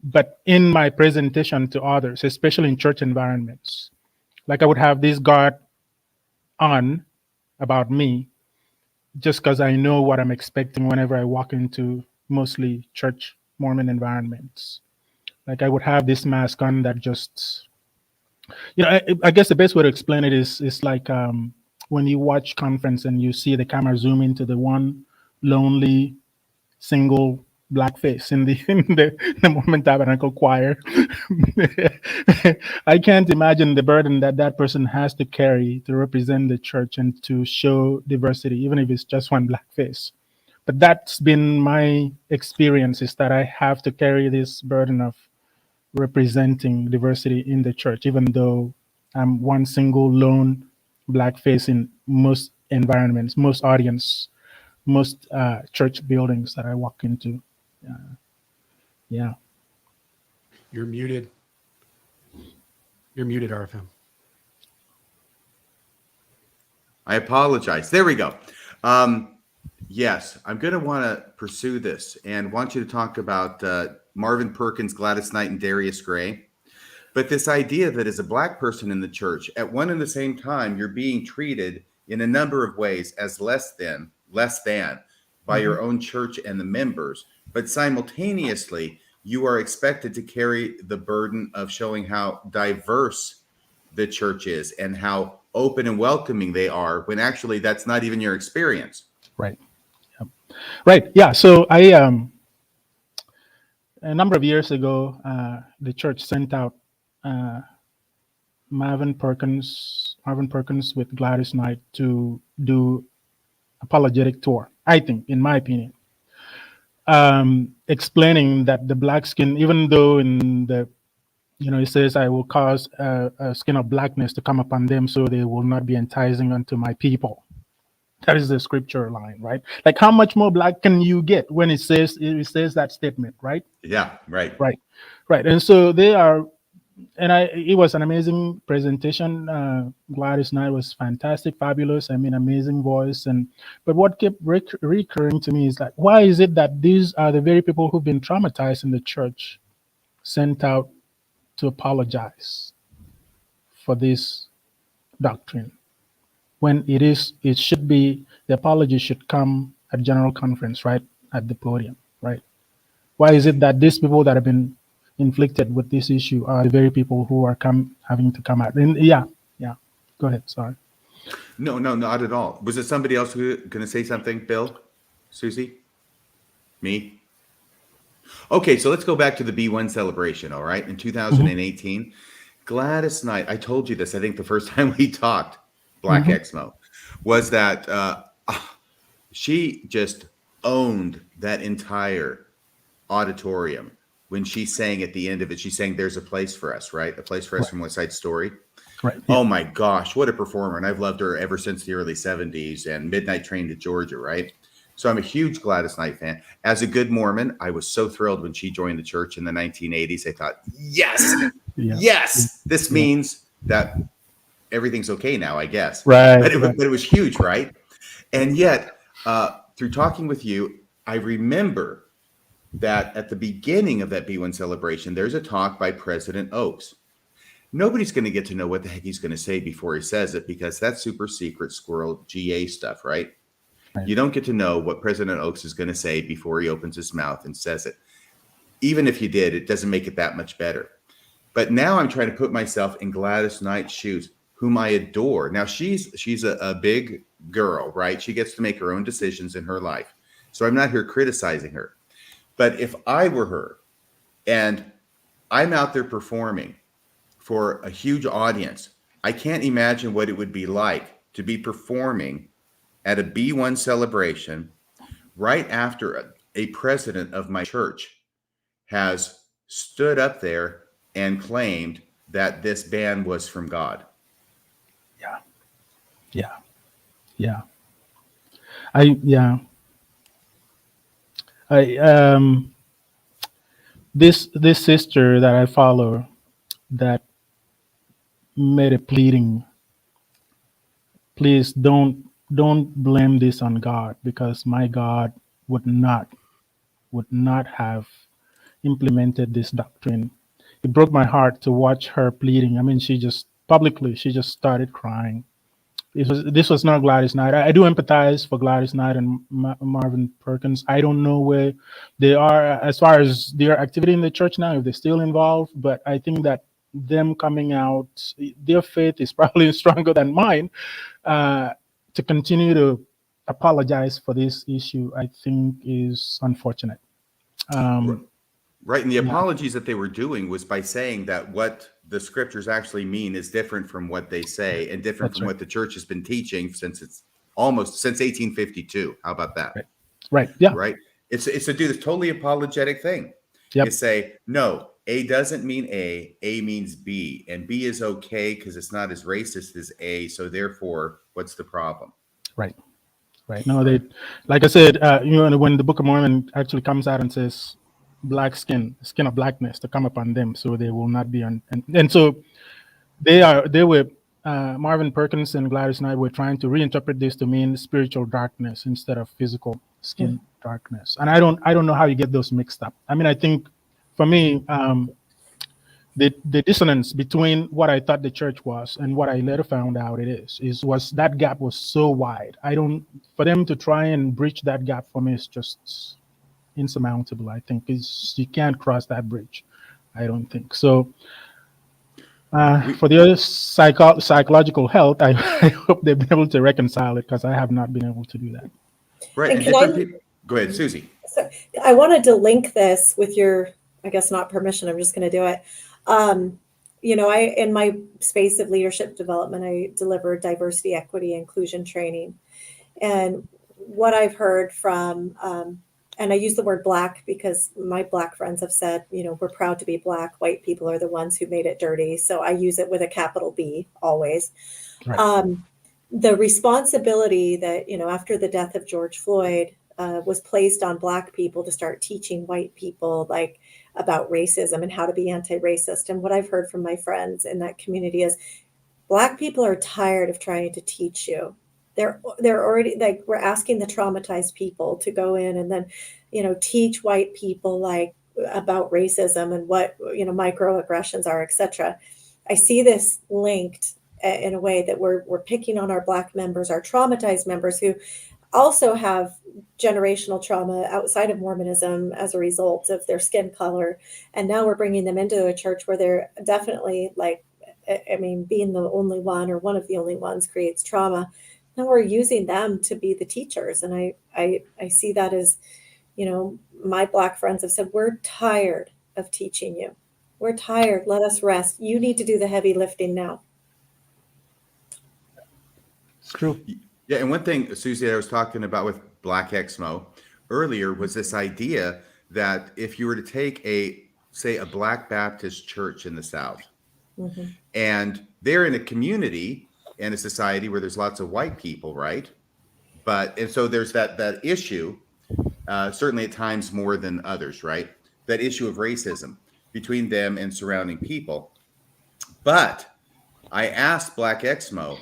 but in my presentation to others, especially in church environments. Like I would have this guard on about me, just because I know what I'm expecting whenever I walk into mostly church Mormon environments. Like I would have this mask on that just, I guess the best way to explain it is like when you watch conference and you see the camera zoom into the one lonely single black face in the Mormon Tabernacle choir. I can't imagine the burden that person has to carry to represent the church and to show diversity, even if it's just one black face. But that's been my experience, is that I have to carry this burden of representing diversity in the church, even though I'm one single lone black face in most environments, most audience, most church buildings that I walk into. Yeah. You're muted. You're muted, RFM. I apologize. There we go. Yes, I'm going to want to pursue this and want you to talk about Marvin Perkins, Gladys Knight, and Darius Gray. But this idea that as a Black person in the church, at one and the same time, you're being treated in a number of ways as less than by your own church and the members, but simultaneously, you are expected to carry the burden of showing how diverse the church is and how open and welcoming they are, when actually that's not even your experience. Right. Yep. Right. Yeah. So I, a number of years ago, the church sent out Marvin Perkins with Gladys Knight to do apologetic tour, I think, in my opinion, explaining that the black skin, even though in the, it says, I will cause a skin of blackness to come upon them so they will not be enticing unto my people. That is the scripture line, right? Like, how much more black can you get when it says that statement, right? Yeah, right. Right. And so they are, and it was an amazing presentation. Gladys Knight was fantastic, fabulous. I mean, amazing voice. But what kept recurring to me is like, why is it that these are the very people who've been traumatized in the church sent out to apologize for this doctrine, when it should be, the apology should come at general conference, right, at the podium, right? Why is it that these people that have been inflicted with this issue are the very people who are having to come out? And yeah, go ahead. Sorry. No, not at all. Was it somebody else who going to say something? Bill, Susie, me? Okay, so let's go back to the B1 celebration. All right, in 2018, Gladys Knight. I told you this, I think, the first time we talked. Black Exmo, was that she just owned that entire auditorium when she sang at the end of it. She sang "There's a Place for Us," right? A Place for Us from West Side Story. Right. Oh my gosh, what a performer. And I've loved her ever since the early 70s and Midnight Train to Georgia, right? So I'm a huge Gladys Knight fan. As a good Mormon, I was so thrilled when she joined the church in the 1980s. I thought, yes, this means that everything's okay now, I guess. Right. But it was huge, right? And yet, through talking with you, I remember that at the beginning of that B1 celebration, there's a talk by President Oaks. Nobody's going to get to know what the heck he's going to say before he says it, because that's super secret squirrel GA stuff, right? You don't get to know what President Oaks is going to say before he opens his mouth and says it. Even if you did, it doesn't make it that much better. But now I'm trying to put myself in Gladys Knight's shoes, whom I adore. Now she's a big girl, right? She gets to make her own decisions in her life. So I'm not here criticizing her. But if I were her and I'm out there performing for a huge audience, I can't imagine what it would be like to be performing at a B1 celebration right after a president of my church has stood up there and claimed that this ban was from God. This sister that I follow that made a pleading, please don't blame this on God, because my God would not have implemented this doctrine. It broke my heart to watch her pleading. I mean, she just started crying. This was not Gladys Knight. I do empathize for Gladys Knight and Marvin Perkins. I don't know where they are as far as their activity in the church now, if they're still involved, but I think that them coming out, their faith is probably stronger than mine, to continue to apologize for this issue, I think is unfortunate. Right. And the apologies that they were doing was by saying that what the scriptures actually mean is different from what they say and different from what the church has been teaching since 1852. How about that? Right. Yeah. Right. It's to do this totally apologetic thing. Yep. You say, no, A doesn't mean A means B, and B is okay because it's not as racist as A. So therefore, what's the problem? Right. No, they, like I said, when the Book of Mormon actually comes out and says, black skin of blackness to come upon them, so they will not be on. And so they were Marvin Perkins and Gladys Knight were trying to reinterpret this to mean spiritual darkness instead of physical skin darkness. And I don't know how you get those mixed up. I mean, I think for me, the dissonance between what I thought the church was and what I later found out it was that gap was so wide. For them to try and bridge that gap for me is just insurmountable. I think you can't cross that bridge. I don't think so. For the other psychological health, I hope they've been able to reconcile it, because I have not been able to do that. Right. And And different people. Go ahead, Susie. So I wanted to link this with your, I guess not permission, I'm just going to do it. In my space of leadership development, I deliver diversity, equity, inclusion training. And what I've heard from, and I use the word Black because my Black friends have said, we're proud to be Black. White people are the ones who made it dirty. So I use it with a capital B always. Right. The responsibility that, after the death of George Floyd, was placed on Black people to start teaching white people about racism and how to be anti-racist. And what I've heard from my friends in that community is Black people are tired of trying to teach you. They're already we're asking the traumatized people to go in and then, teach white people about racism and what, microaggressions are, etc. I see this linked in a way that we're picking on our Black members, our traumatized members who also have generational trauma outside of Mormonism as a result of their skin color. And now we're bringing them into a church where they're definitely being the only one or one of the only ones creates trauma. Now we're using them to be the teachers. And I see that as, my Black friends have said, we're tired of teaching you. We're tired. Let us rest. You need to do the heavy lifting now. It's true. Yeah, and one thing, Susie, I was talking about with Black Exmo earlier was this idea that if you were to take a Black Baptist church in the South, and they're in a community and a society where there's lots of white people, right? And so there's that issue, certainly at times more than others, right? That issue of racism between them and surrounding people. But I asked Black Exmo,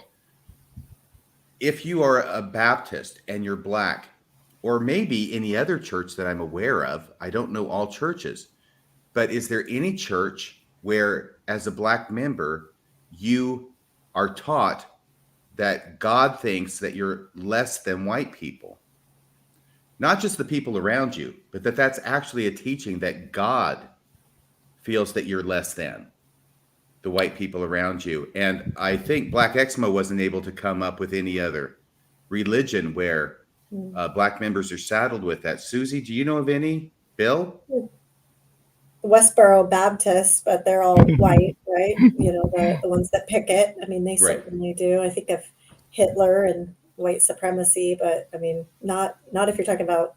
if you are a Baptist and you're Black, or maybe any other church that I'm aware of, I don't know all churches, but is there any church where, as a Black member, you are taught that God thinks that you're less than white people? Not just the people around you, but that's actually a teaching that God feels that you're less than the white people around you. And I think Black Exmo wasn't able to come up with any other religion where Black members are saddled with that. Susie, do you know of any? Bill? Westboro Baptists, but they're all white, right? The ones that picket. They certainly do. I think of Hitler and white supremacy, but not if you're talking about,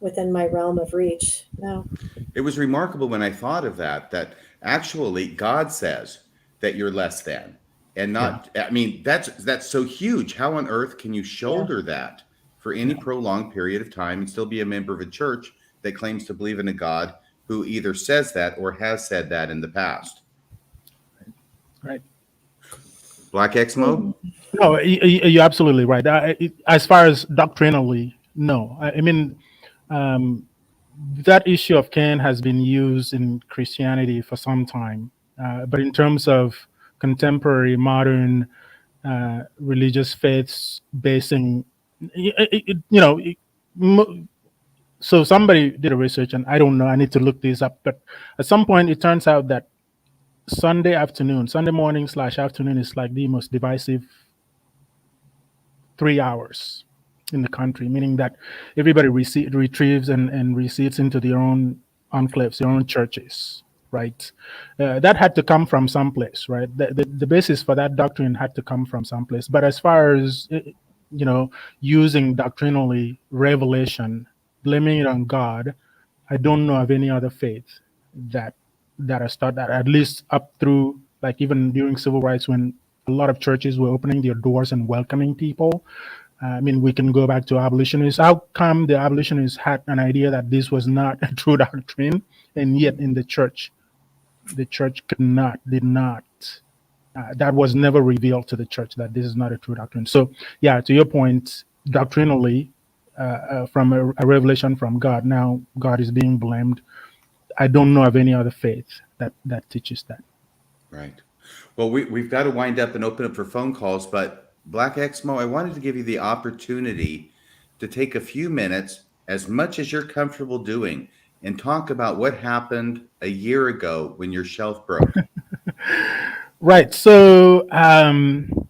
within my realm of reach. No. It was remarkable when I thought of that actually God says that you're less than, and not, that's so huge. How on earth can you shoulder that for any prolonged period of time and still be a member of a church that claims to believe in a God who either says that or has said that in the past? Right. Black Exmo? No, you're absolutely right. As far as doctrinally, no. That issue of Cain has been used in Christianity for some time. But in terms of contemporary, modern religious faiths basing, so somebody did a research, and I don't know, I need to look this up, but at some point it turns out that Sunday morning/afternoon is like the most divisive 3 hours in the country, meaning that everybody retrieves and recedes into their own enclaves, their own churches, right? That had to come from someplace, right? The basis for that doctrine had to come from someplace. But as far as, using doctrinally revelation, blaming it on God, I don't know of any other faith that has taught that, at least up through, even during civil rights, when a lot of churches were opening their doors and welcoming people. We can go back to abolitionists. How come the abolitionists had an idea that this was not a true doctrine, and yet in the church did not that was never revealed to the church, that this is not a true doctrine. So, yeah, to your point, doctrinally, from a revelation from God, now God is being blamed. I don't know of any other faith that teaches that. Right. Well, we've got to wind up and open up for phone calls, but Black Exmo, I wanted to give you the opportunity to take a few minutes, as much as you're comfortable doing, and talk about what happened a year ago when your shelf broke. Right. So,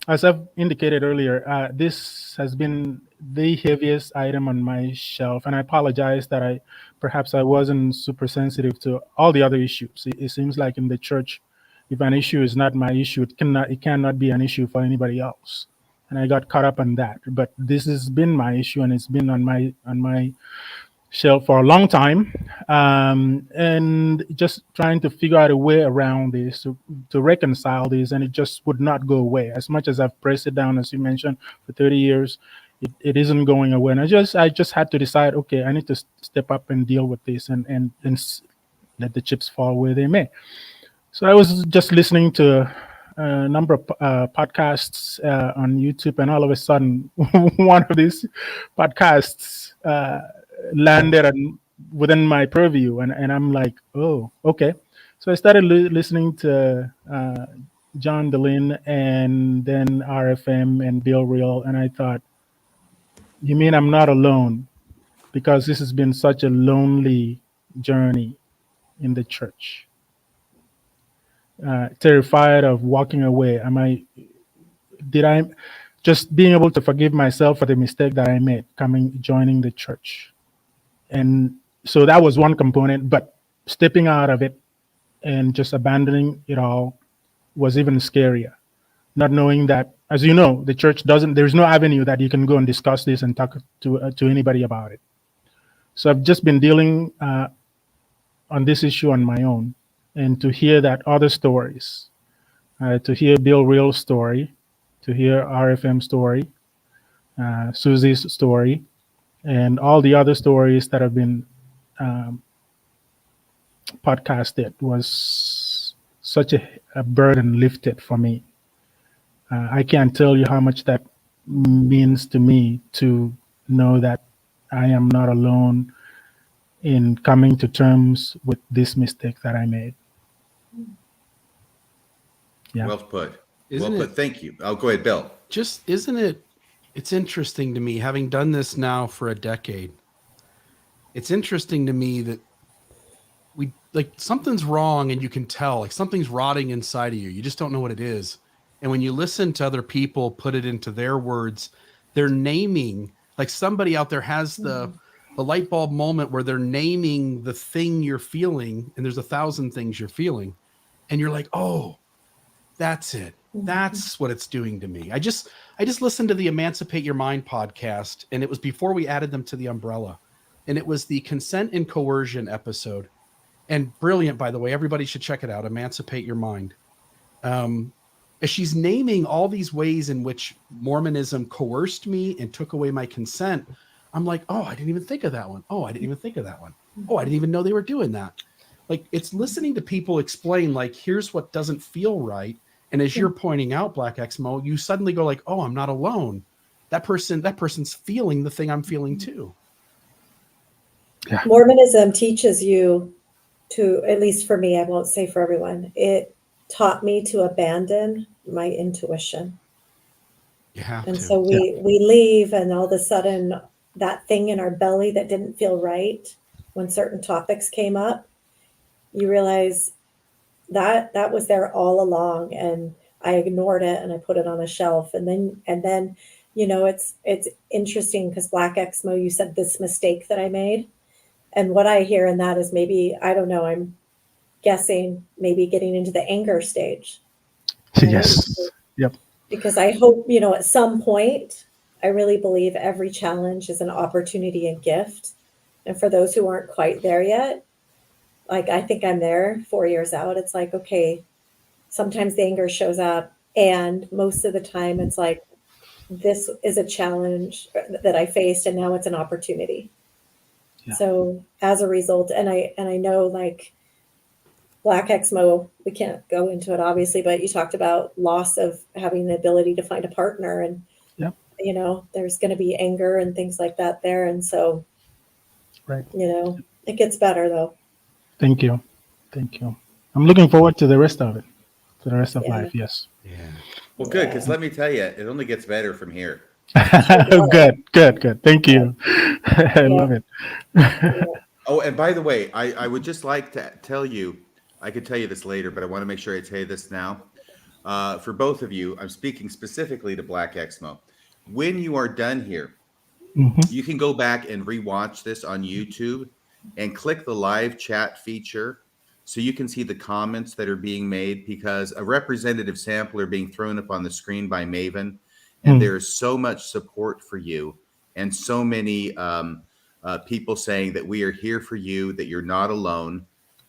as I've indicated earlier, this has been the heaviest item on my shelf, and I apologize that perhaps I wasn't super sensitive to all the other issues. It seems like in the church, if an issue is not my issue, it cannot be an issue for anybody else, and I got caught up on that. But this has been my issue, and it's been on my shelf for a long time, and just trying to figure out a way around this to reconcile this, and it just would not go away. As much as I've pressed it down, as you mentioned, for 30 years, it isn't going away. And I just had to decide, okay, I need to step up and deal with this, and let the chips fall where they may. So I was just listening to a number of podcasts on YouTube, and all of a sudden, one of these podcasts landed within my purview, and I'm like, oh, okay. So I started listening to John Dehlin, and then RFM and Bill Reel, and I thought, you mean I'm not alone? Because this has been such a lonely journey in the church. Terrified of walking away. Did I just being able to forgive myself for the mistake that I made joining the church? And so that was one component, but stepping out of it and just abandoning it all was even scarier. Not knowing that, as you know, the church there's no avenue that you can go and discuss this and talk to anybody about it. So I've just been dealing on this issue on my own, and to hear that other stories, to hear Bill Reel's story, to hear RFM's story, Susie's story, and all the other stories that have been podcasted was such a burden lifted for me. I can't tell you how much that means to me, to know that I am not alone in coming to terms with this mistake that I made. Yeah. Well put. Isn't Well put. Thank you. Oh, go ahead, Bill. It's interesting to me, having done this now for a decade. It's interesting to me that something's wrong, and you can tell, like something's rotting inside of you. You just don't know what it is. And when you listen to other people put it into their words, they're naming, like somebody out there has the light bulb moment where they're naming the thing you're feeling, and there's 1,000 things you're feeling, and you're like, oh, that's it. That's what it's doing to me. I just listened to the Emancipate Your Mind podcast, and it was before we added them to the umbrella, and it was the consent and coercion episode, and brilliant, by the way. Everybody should check it out. Emancipate Your Mind. As she's naming all these ways in which Mormonism coerced me and took away my consent, I'm like, oh, I didn't even think of that one. Oh, I didn't even think of that one. Oh, I didn't even know they were doing that. Like, it's listening to people explain, like, here's what doesn't feel right. And as you're pointing out, Black Exmo, you suddenly go like, oh, I'm not alone. That person's feeling the thing I'm feeling too. Yeah. Mormonism teaches you to, at least for me, I won't say for everyone, it taught me to abandon my intuition. You have and to. so we leave, and all of a sudden that thing in our belly that didn't feel right when certain topics came up, you realize that was there all along, and I ignored it and I put it on a shelf. And then you know, it's interesting because Black Exmo, you said this mistake that I made, and what I hear in that is, maybe, I don't know, I'm guessing, maybe getting into the anger stage. Right? Yes. Yep. Because I hope, you know, at some point, I really believe every challenge is an opportunity and gift. And for those who aren't quite there yet, like, I think I'm there 4 years out. It's like, okay, sometimes the anger shows up, and most of the time it's like, this is a challenge that I faced, and now it's an opportunity. Yeah. So as a result, and I know, like, Black Exmo, we can't go into it obviously, but you talked about loss of having the ability to find a partner, and Yep. you know, there's going to be anger and things like that there, and so Right. you know, it gets better though. Thank you. I'm looking forward to the rest of it, to the rest of life. Yes. Yeah. Well, good, because let me tell you, it only gets better from here. Good. Thank you. I love it. Oh, and by the way, I would just like to tell you, I could tell you this later, but I want to make sure I tell you this now. For both of you, I'm speaking specifically to Black Exmo. When you are done here, you can go back and rewatch this on YouTube and click the live chat feature so you can see the comments that are being made, because a representative sample are being thrown up on the screen by Maven, and there's so much support for you and so many people saying that we are here for you, that you're not alone,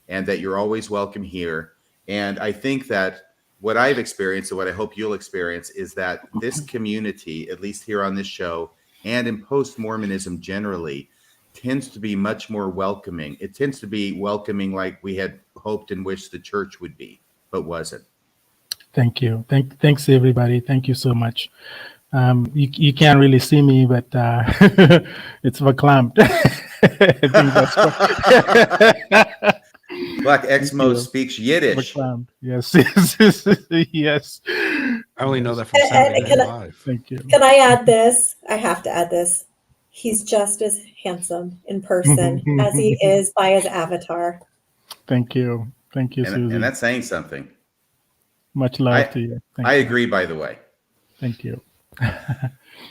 and that you're always welcome here. And I think that what I've experienced and what I hope you'll experience is that this community, at least here on this show and in post-Mormonism generally, tends to be much more welcoming. It tends to be welcoming like we had hoped and wished the church would be, but wasn't. Thank you. Thanks everybody. Thank you so much. You can't really see me, but it's verklempt. I think that's Black Exmo speaks Yiddish. Yes. Yes. I only know that from Saturday Night Live. Thank you. Can I add this? I have to add this. He's just as handsome in person as he is by his avatar. Thank you, Susie. And that's saying something. Much love to you. I agree, by the way. Thank you.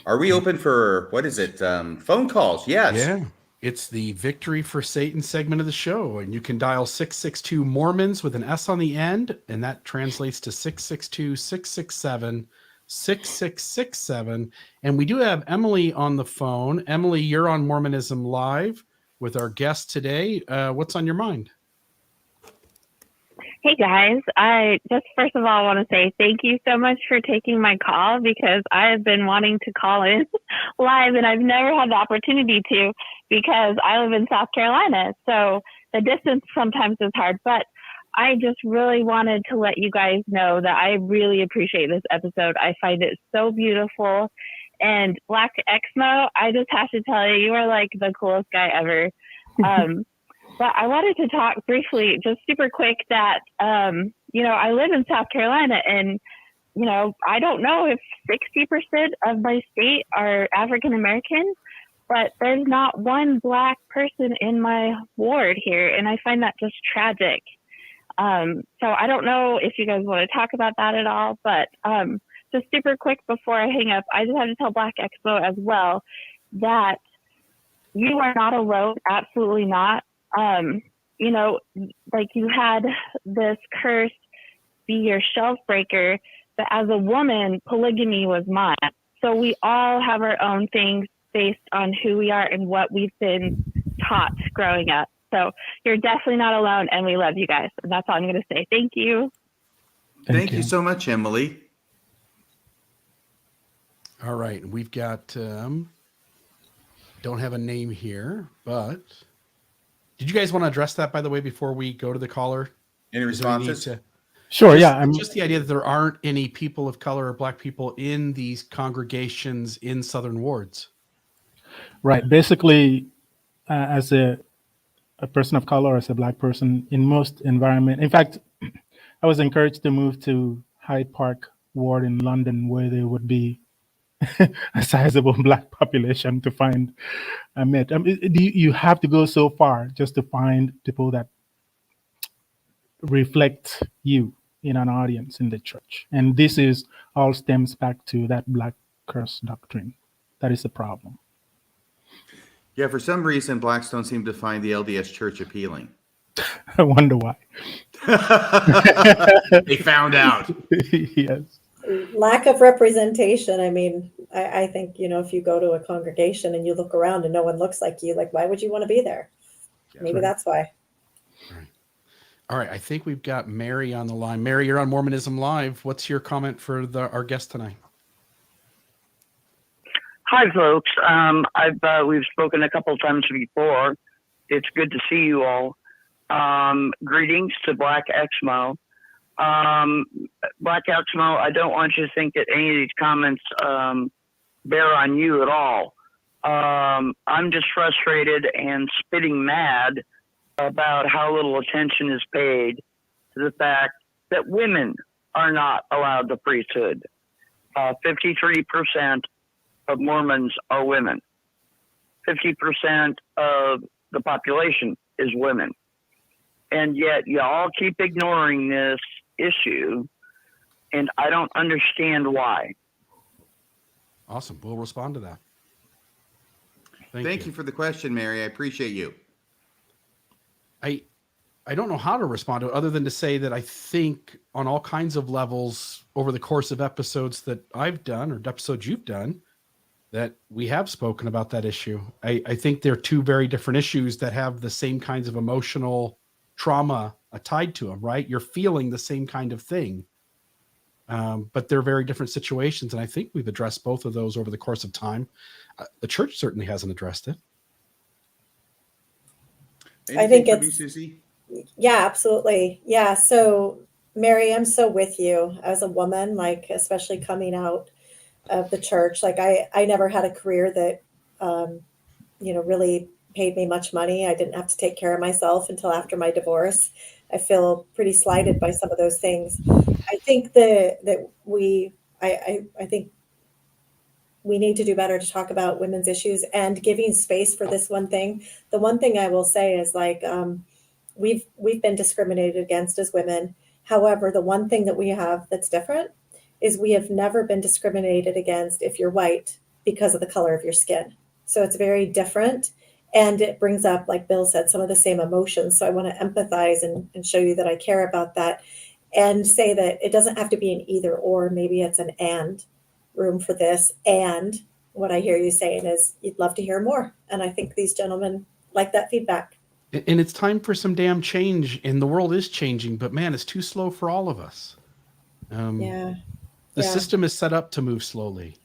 Are we open for, what is it? Phone calls? Yes. Yeah. It's the Victory for Satan segment of the show. And you can dial 662 Mormons with an S on the end. And that translates to 662-667-6667. And we do have Emily on the phone. Emily, you're on Mormonism Live with our guest today. What's on your mind? Hey guys, I just first of all want to say thank you so much for taking my call, because I have been wanting to call in live and I've never had the opportunity to, because I live in South Carolina. So the distance sometimes is hard, but I just really wanted to let you guys know that I really appreciate this episode. I find it so beautiful. And Black Exmo, I just have to tell you, you are like the coolest guy ever. But I wanted to talk briefly, just super quick, that, you know, I live in South Carolina, and, you know, I don't know if 60% of my state are African American, but there's not one Black person in my ward here. And I find that just tragic. So I don't know if you guys want to talk about that at all, but just super quick before I hang up, I just have to tell Black Expo as well that you are not alone. Absolutely not. You know, like you had this curse be your shelf breaker, but as a woman, polygamy was mine. So we all have our own things based on who we are and what we've been taught growing up. So you're definitely not alone, and we love you guys. And that's all I'm going to say. Thank you. Thank you so much, Emily. All right. We've got, don't have a name here, but did you guys want to address that, by the way, before we go to the caller? Any responses? Sure. Just the idea that there aren't any people of color or Black people in these congregations in Southern wards. Right. Basically, as a person of color, as a Black person in most environment. In fact, I was encouraged to move to Hyde Park ward in London, where there would be a sizable Black population to find a mate. You have to go so far just to find people that reflect you in an audience in the church. And this is all stems back to that Black curse doctrine. That is the problem. Yeah, for some reason, Blacks don't seem to find the LDS church appealing. I wonder why. They found out. Yes. Lack of representation. I mean, I think, you know, if you go to a congregation and you look around and no one looks like you, like, why would you want to be there? Maybe that's why. All right. I think we've got Mary on the line. Mary, you're on Mormonism Live. What's your comment for our guest tonight? Hi, folks. We've spoken a couple of times before. It's good to see you all. Greetings to Black Exmo. Black Exmo, I don't want you to think that any of these comments bear on you at all. I'm just frustrated and spitting mad about how little attention is paid to the fact that women are not allowed the priesthood. 53% of Mormons are women. 50% of the population is women. And yet y'all keep ignoring this issue, and I don't understand why. Awesome. We'll respond to that. Thank you for the question, Mary. I appreciate you. I don't know how to respond to it other than to say that I think on all kinds of levels over the course of episodes that I've done or episodes you've done, that we have spoken about that issue. I think they're two very different issues that have the same kinds of emotional trauma tied to them, right? You're feeling the same kind of thing, but they're very different situations. And I think we've addressed both of those over the course of time. The church certainly hasn't addressed it. Anything I think from it's, you, Susie? yeah, absolutely. Yeah. So Mary, I'm so with you as a woman, like, especially coming out of the church. Like I never had a career that, really paid me much money. I didn't have to take care of myself until after my divorce. I feel pretty slighted by some of those things. I think I think we need to do better to talk about women's issues and giving space for this one thing. The one thing I will say is like, we've been discriminated against as women. However, the one thing that we have that's different is we have never been discriminated against if you're white because of the color of your skin. So it's very different. And it brings up, like Bill said, some of the same emotions. So I want to empathize and show you that I care about that and say that it doesn't have to be an either or, maybe it's an and room for this. And what I hear you saying is you'd love to hear more. And I think these gentlemen like that feedback. And it's time for some damn change, and the world is changing, but man, it's too slow for all of us. The system is set up to move slowly.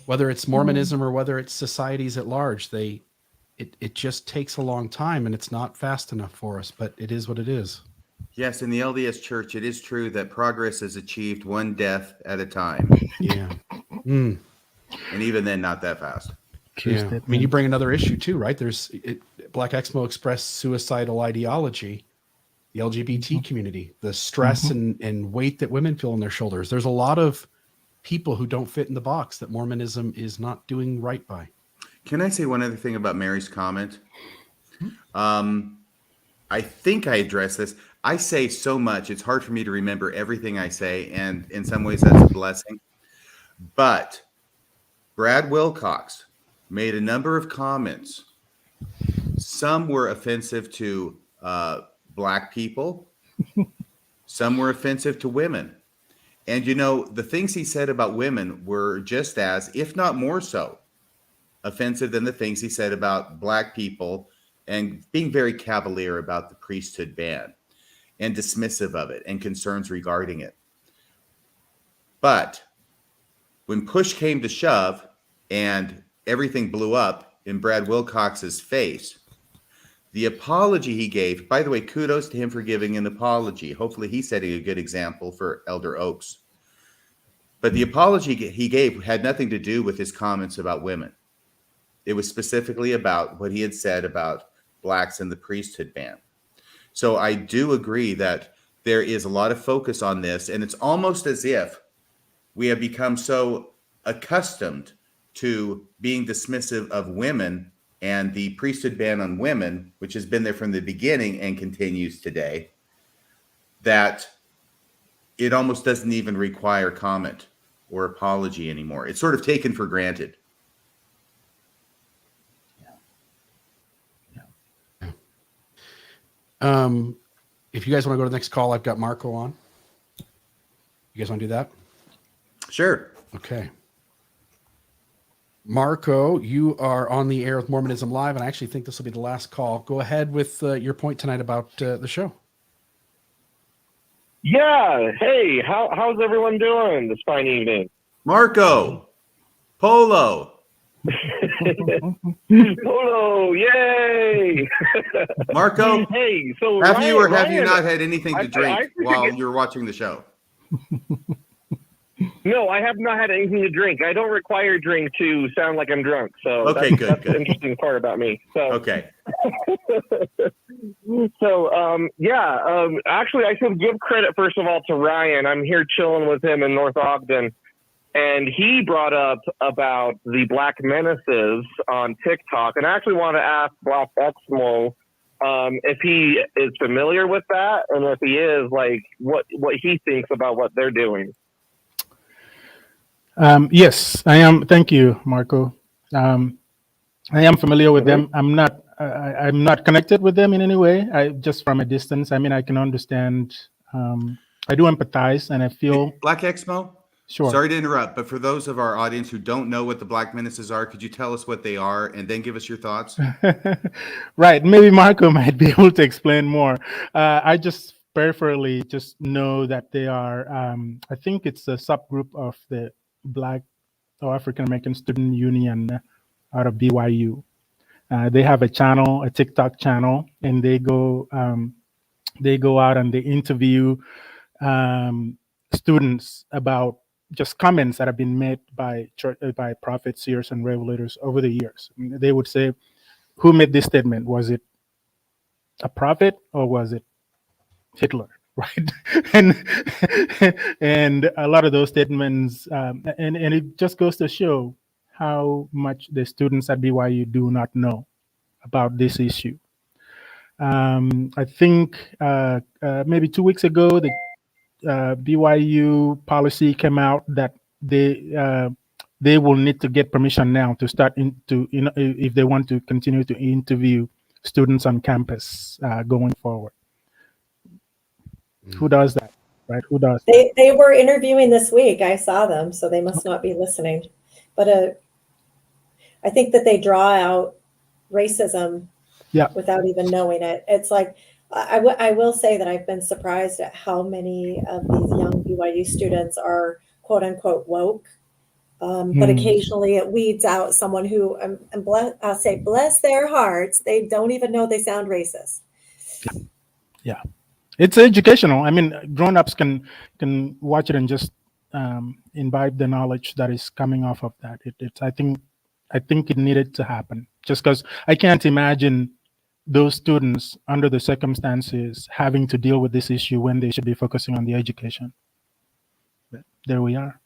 Whether it's Mormonism or whether it's societies at large, it just takes a long time, and it's not fast enough for us, but it is what it is. Yes, in the LDS Church, it is true that progress is achieved one death at a time. Yeah. And even then, not that fast. Yeah. I mean, you bring another issue too, right? Black Exmo expressed suicidal ideology, the LGBT community, the stress and weight that women feel on their shoulders. There's a lot of people who don't fit in the box that Mormonism is not doing right by. Can I say one other thing about Mary's comment? I think I addressed this. I say so much, it's hard for me to remember everything I say, and in some ways that's a blessing. But Brad Wilcox made a number of comments. Some were offensive to Black people. Some were offensive to women. And, the things he said about women were just as, if not more so, offensive than the things he said about Black people, and being very cavalier about the priesthood ban and dismissive of it and concerns regarding it. But when push came to shove and everything blew up in Brad Wilcox's face, the apology he gave, by the way, kudos to him for giving an apology. Hopefully he's setting a good example for Elder Oaks. But the apology he gave had nothing to do with his comments about women. It was specifically about what he had said about Blacks and the priesthood ban. So I do agree that there is a lot of focus on this, and it's almost as if we have become so accustomed to being dismissive of women and the priesthood ban on women, which has been there from the beginning and continues today, that it almost doesn't even require comment or apology anymore. It's sort of taken for granted. If you guys want to go to the next call, I've got Marco on. You guys want to do that? Sure. Okay. Marco, you are on the air with Mormonism Live, and I actually think this will be the last call. Go ahead with your point tonight about the show. Yeah. Hey, how's everyone doing this fine evening? Marco, Polo, Polo, yay! Marco, hey, so have Ryan, you or have you Ryan, not had anything to drink I while you're watching the show? No, I have not had anything to drink. I don't require a drink to sound like I'm drunk. So Okay, that's good. the interesting part about me. So Okay. actually, I should give credit first of all to Ryan. I'm here chilling with him in North Ogden, and he brought up about the Black Menaces on TikTok, and I actually want to ask Black Exmo if he is familiar with that, and if he is, like, what he thinks about what they're doing. Yes, I am. Thank you, Marco. I am familiar with them. I'm not connected with them in any way. I just from a distance. I mean, I can understand. I do empathize, and I feel Black Exmo. Sure. Sorry to interrupt, but for those of our audience who don't know what the Black Menaces are, could you tell us what they are and then give us your thoughts? Right. Maybe Marco might be able to explain more. I just peripherally just know that they are. I think it's a subgroup of the Black or African American Student Union out of BYU. They have a channel, a TikTok channel, and they go out and they interview students about just comments that have been made by prophets, seers, and revelators over the years. I mean, they would say, "Who made this statement? Was it a prophet or was it Hitler?" Right, and a lot of those statements, and it just goes to show how much the students at BYU do not know about this issue. I think maybe 2 weeks ago, the BYU policy came out that they will need to get permission now to start if they want to continue to interview students on campus going forward. Who does that, right? Who does that? They were interviewing this week. I saw them, so they must not be listening. But I think that they draw out racism without even knowing it. It's like, I will say that I've been surprised at how many of these young BYU students are quote unquote woke. But occasionally it weeds out someone who, I'll say, bless their hearts, they don't even know they sound racist. Yeah. It's educational. I mean, grown-ups can watch it and just imbibe the knowledge that is coming off of that. I think it needed to happen, just because I can't imagine those students under the circumstances having to deal with this issue when they should be focusing on the education. But there we are.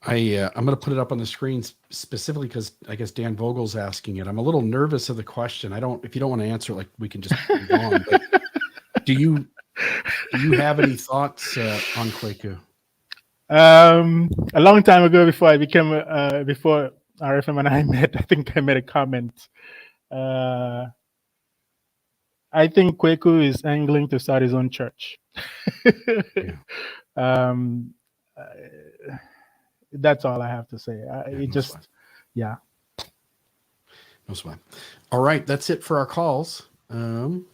I'm going to put it up on the screen specifically because I guess Dan Vogel's asking it. I'm a little nervous of the question. If you don't want to answer, like, we can just move on. But do you have any thoughts on Kwaku? A long time ago, before I became before RFM and I met, I think I made a comment. I think Kwaku is angling to start his own church. That's all I have to say. No sweat. All right, that's it for our calls. Well,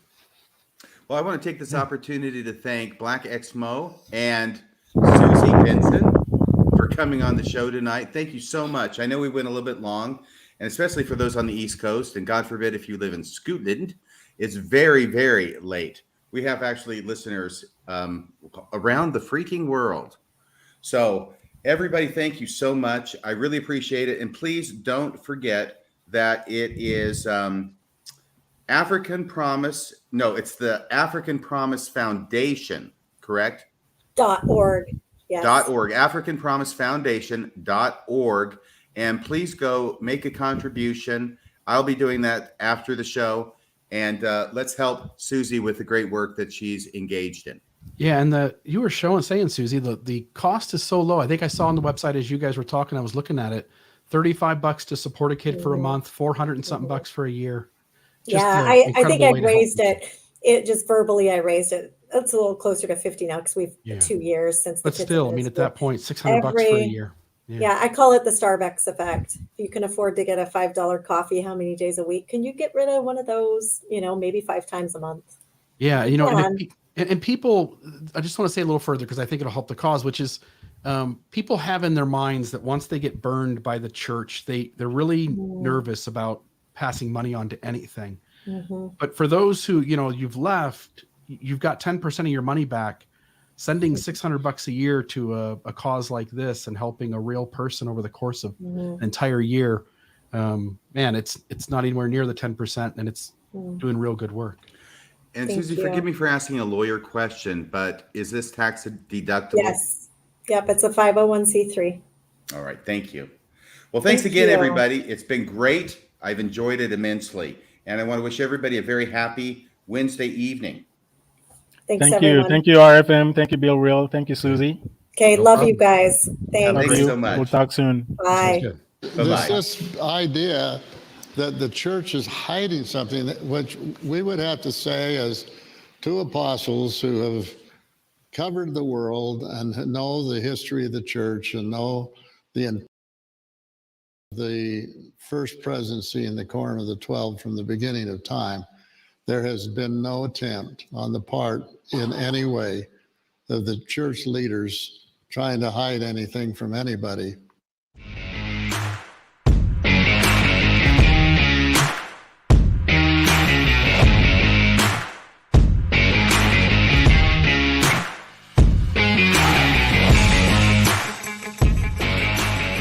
I want to take this opportunity to thank Black Exmo and Susie Benson for coming on the show tonight. Thank you so much. I know we went a little bit long, and especially for those on the East Coast, and God forbid if you live in Scotland, it's very, very late. We have actually listeners around the freaking world. So everybody, thank you so much. I really appreciate it. And please don't forget that it is African Promise. No, it's the African Promise Foundation, correct? .org. Yes. .org. African Promise Foundation.org. And please go make a contribution. I'll be doing that after the show. And let's help Susie with the great work that she's engaged in. Yeah, and you were saying, Susie, the cost is so low. I think I saw on the website as you guys were talking, I was looking at it, $35 to support a kid for a month, 400 and something bucks for a year. I think I raised it. It just verbally, I raised it. It's a little closer to 50 now because we've 2 years since. But still, I mean, at that point, $600 for a year. Yeah, I call it the Starbucks effect. If you can afford to get a $5 coffee, how many days a week can you get rid of one of those? Maybe 5 times a month. Yeah, and people. I just want to say a little further because I think it'll help the cause, which is people have in their minds that once they get burned by the church, they're really nervous about passing money on to anything. But for those who, you've left, you've got 10% of your money back. Sending $600 a year to a cause like this and helping a real person over the course of an entire year, man, it's not anywhere near the 10%, and it's doing real good work. And Susie, forgive me for asking a lawyer question, but is this tax deductible? Yes. Yep. It's a 501c3. All right. Thank you. Well, thanks again, everybody. It's been great. I've enjoyed it immensely. And I want to wish everybody a very happy Wednesday evening. Thanks, Thank everyone. you. Thank you, RFM. Thank you, Bill Real. Thank you, Susie. Okay. Love you guys. Thanks. Thank you so much. We'll talk soon. Bye. Bye-bye. This idea that the church is hiding something, which we would have to say as two apostles who have covered the world and know the history of the church and know the first presidency in the Quorum of the 12 from the beginning of time. There has been no attempt on the part in any way of the church leaders trying to hide anything from anybody.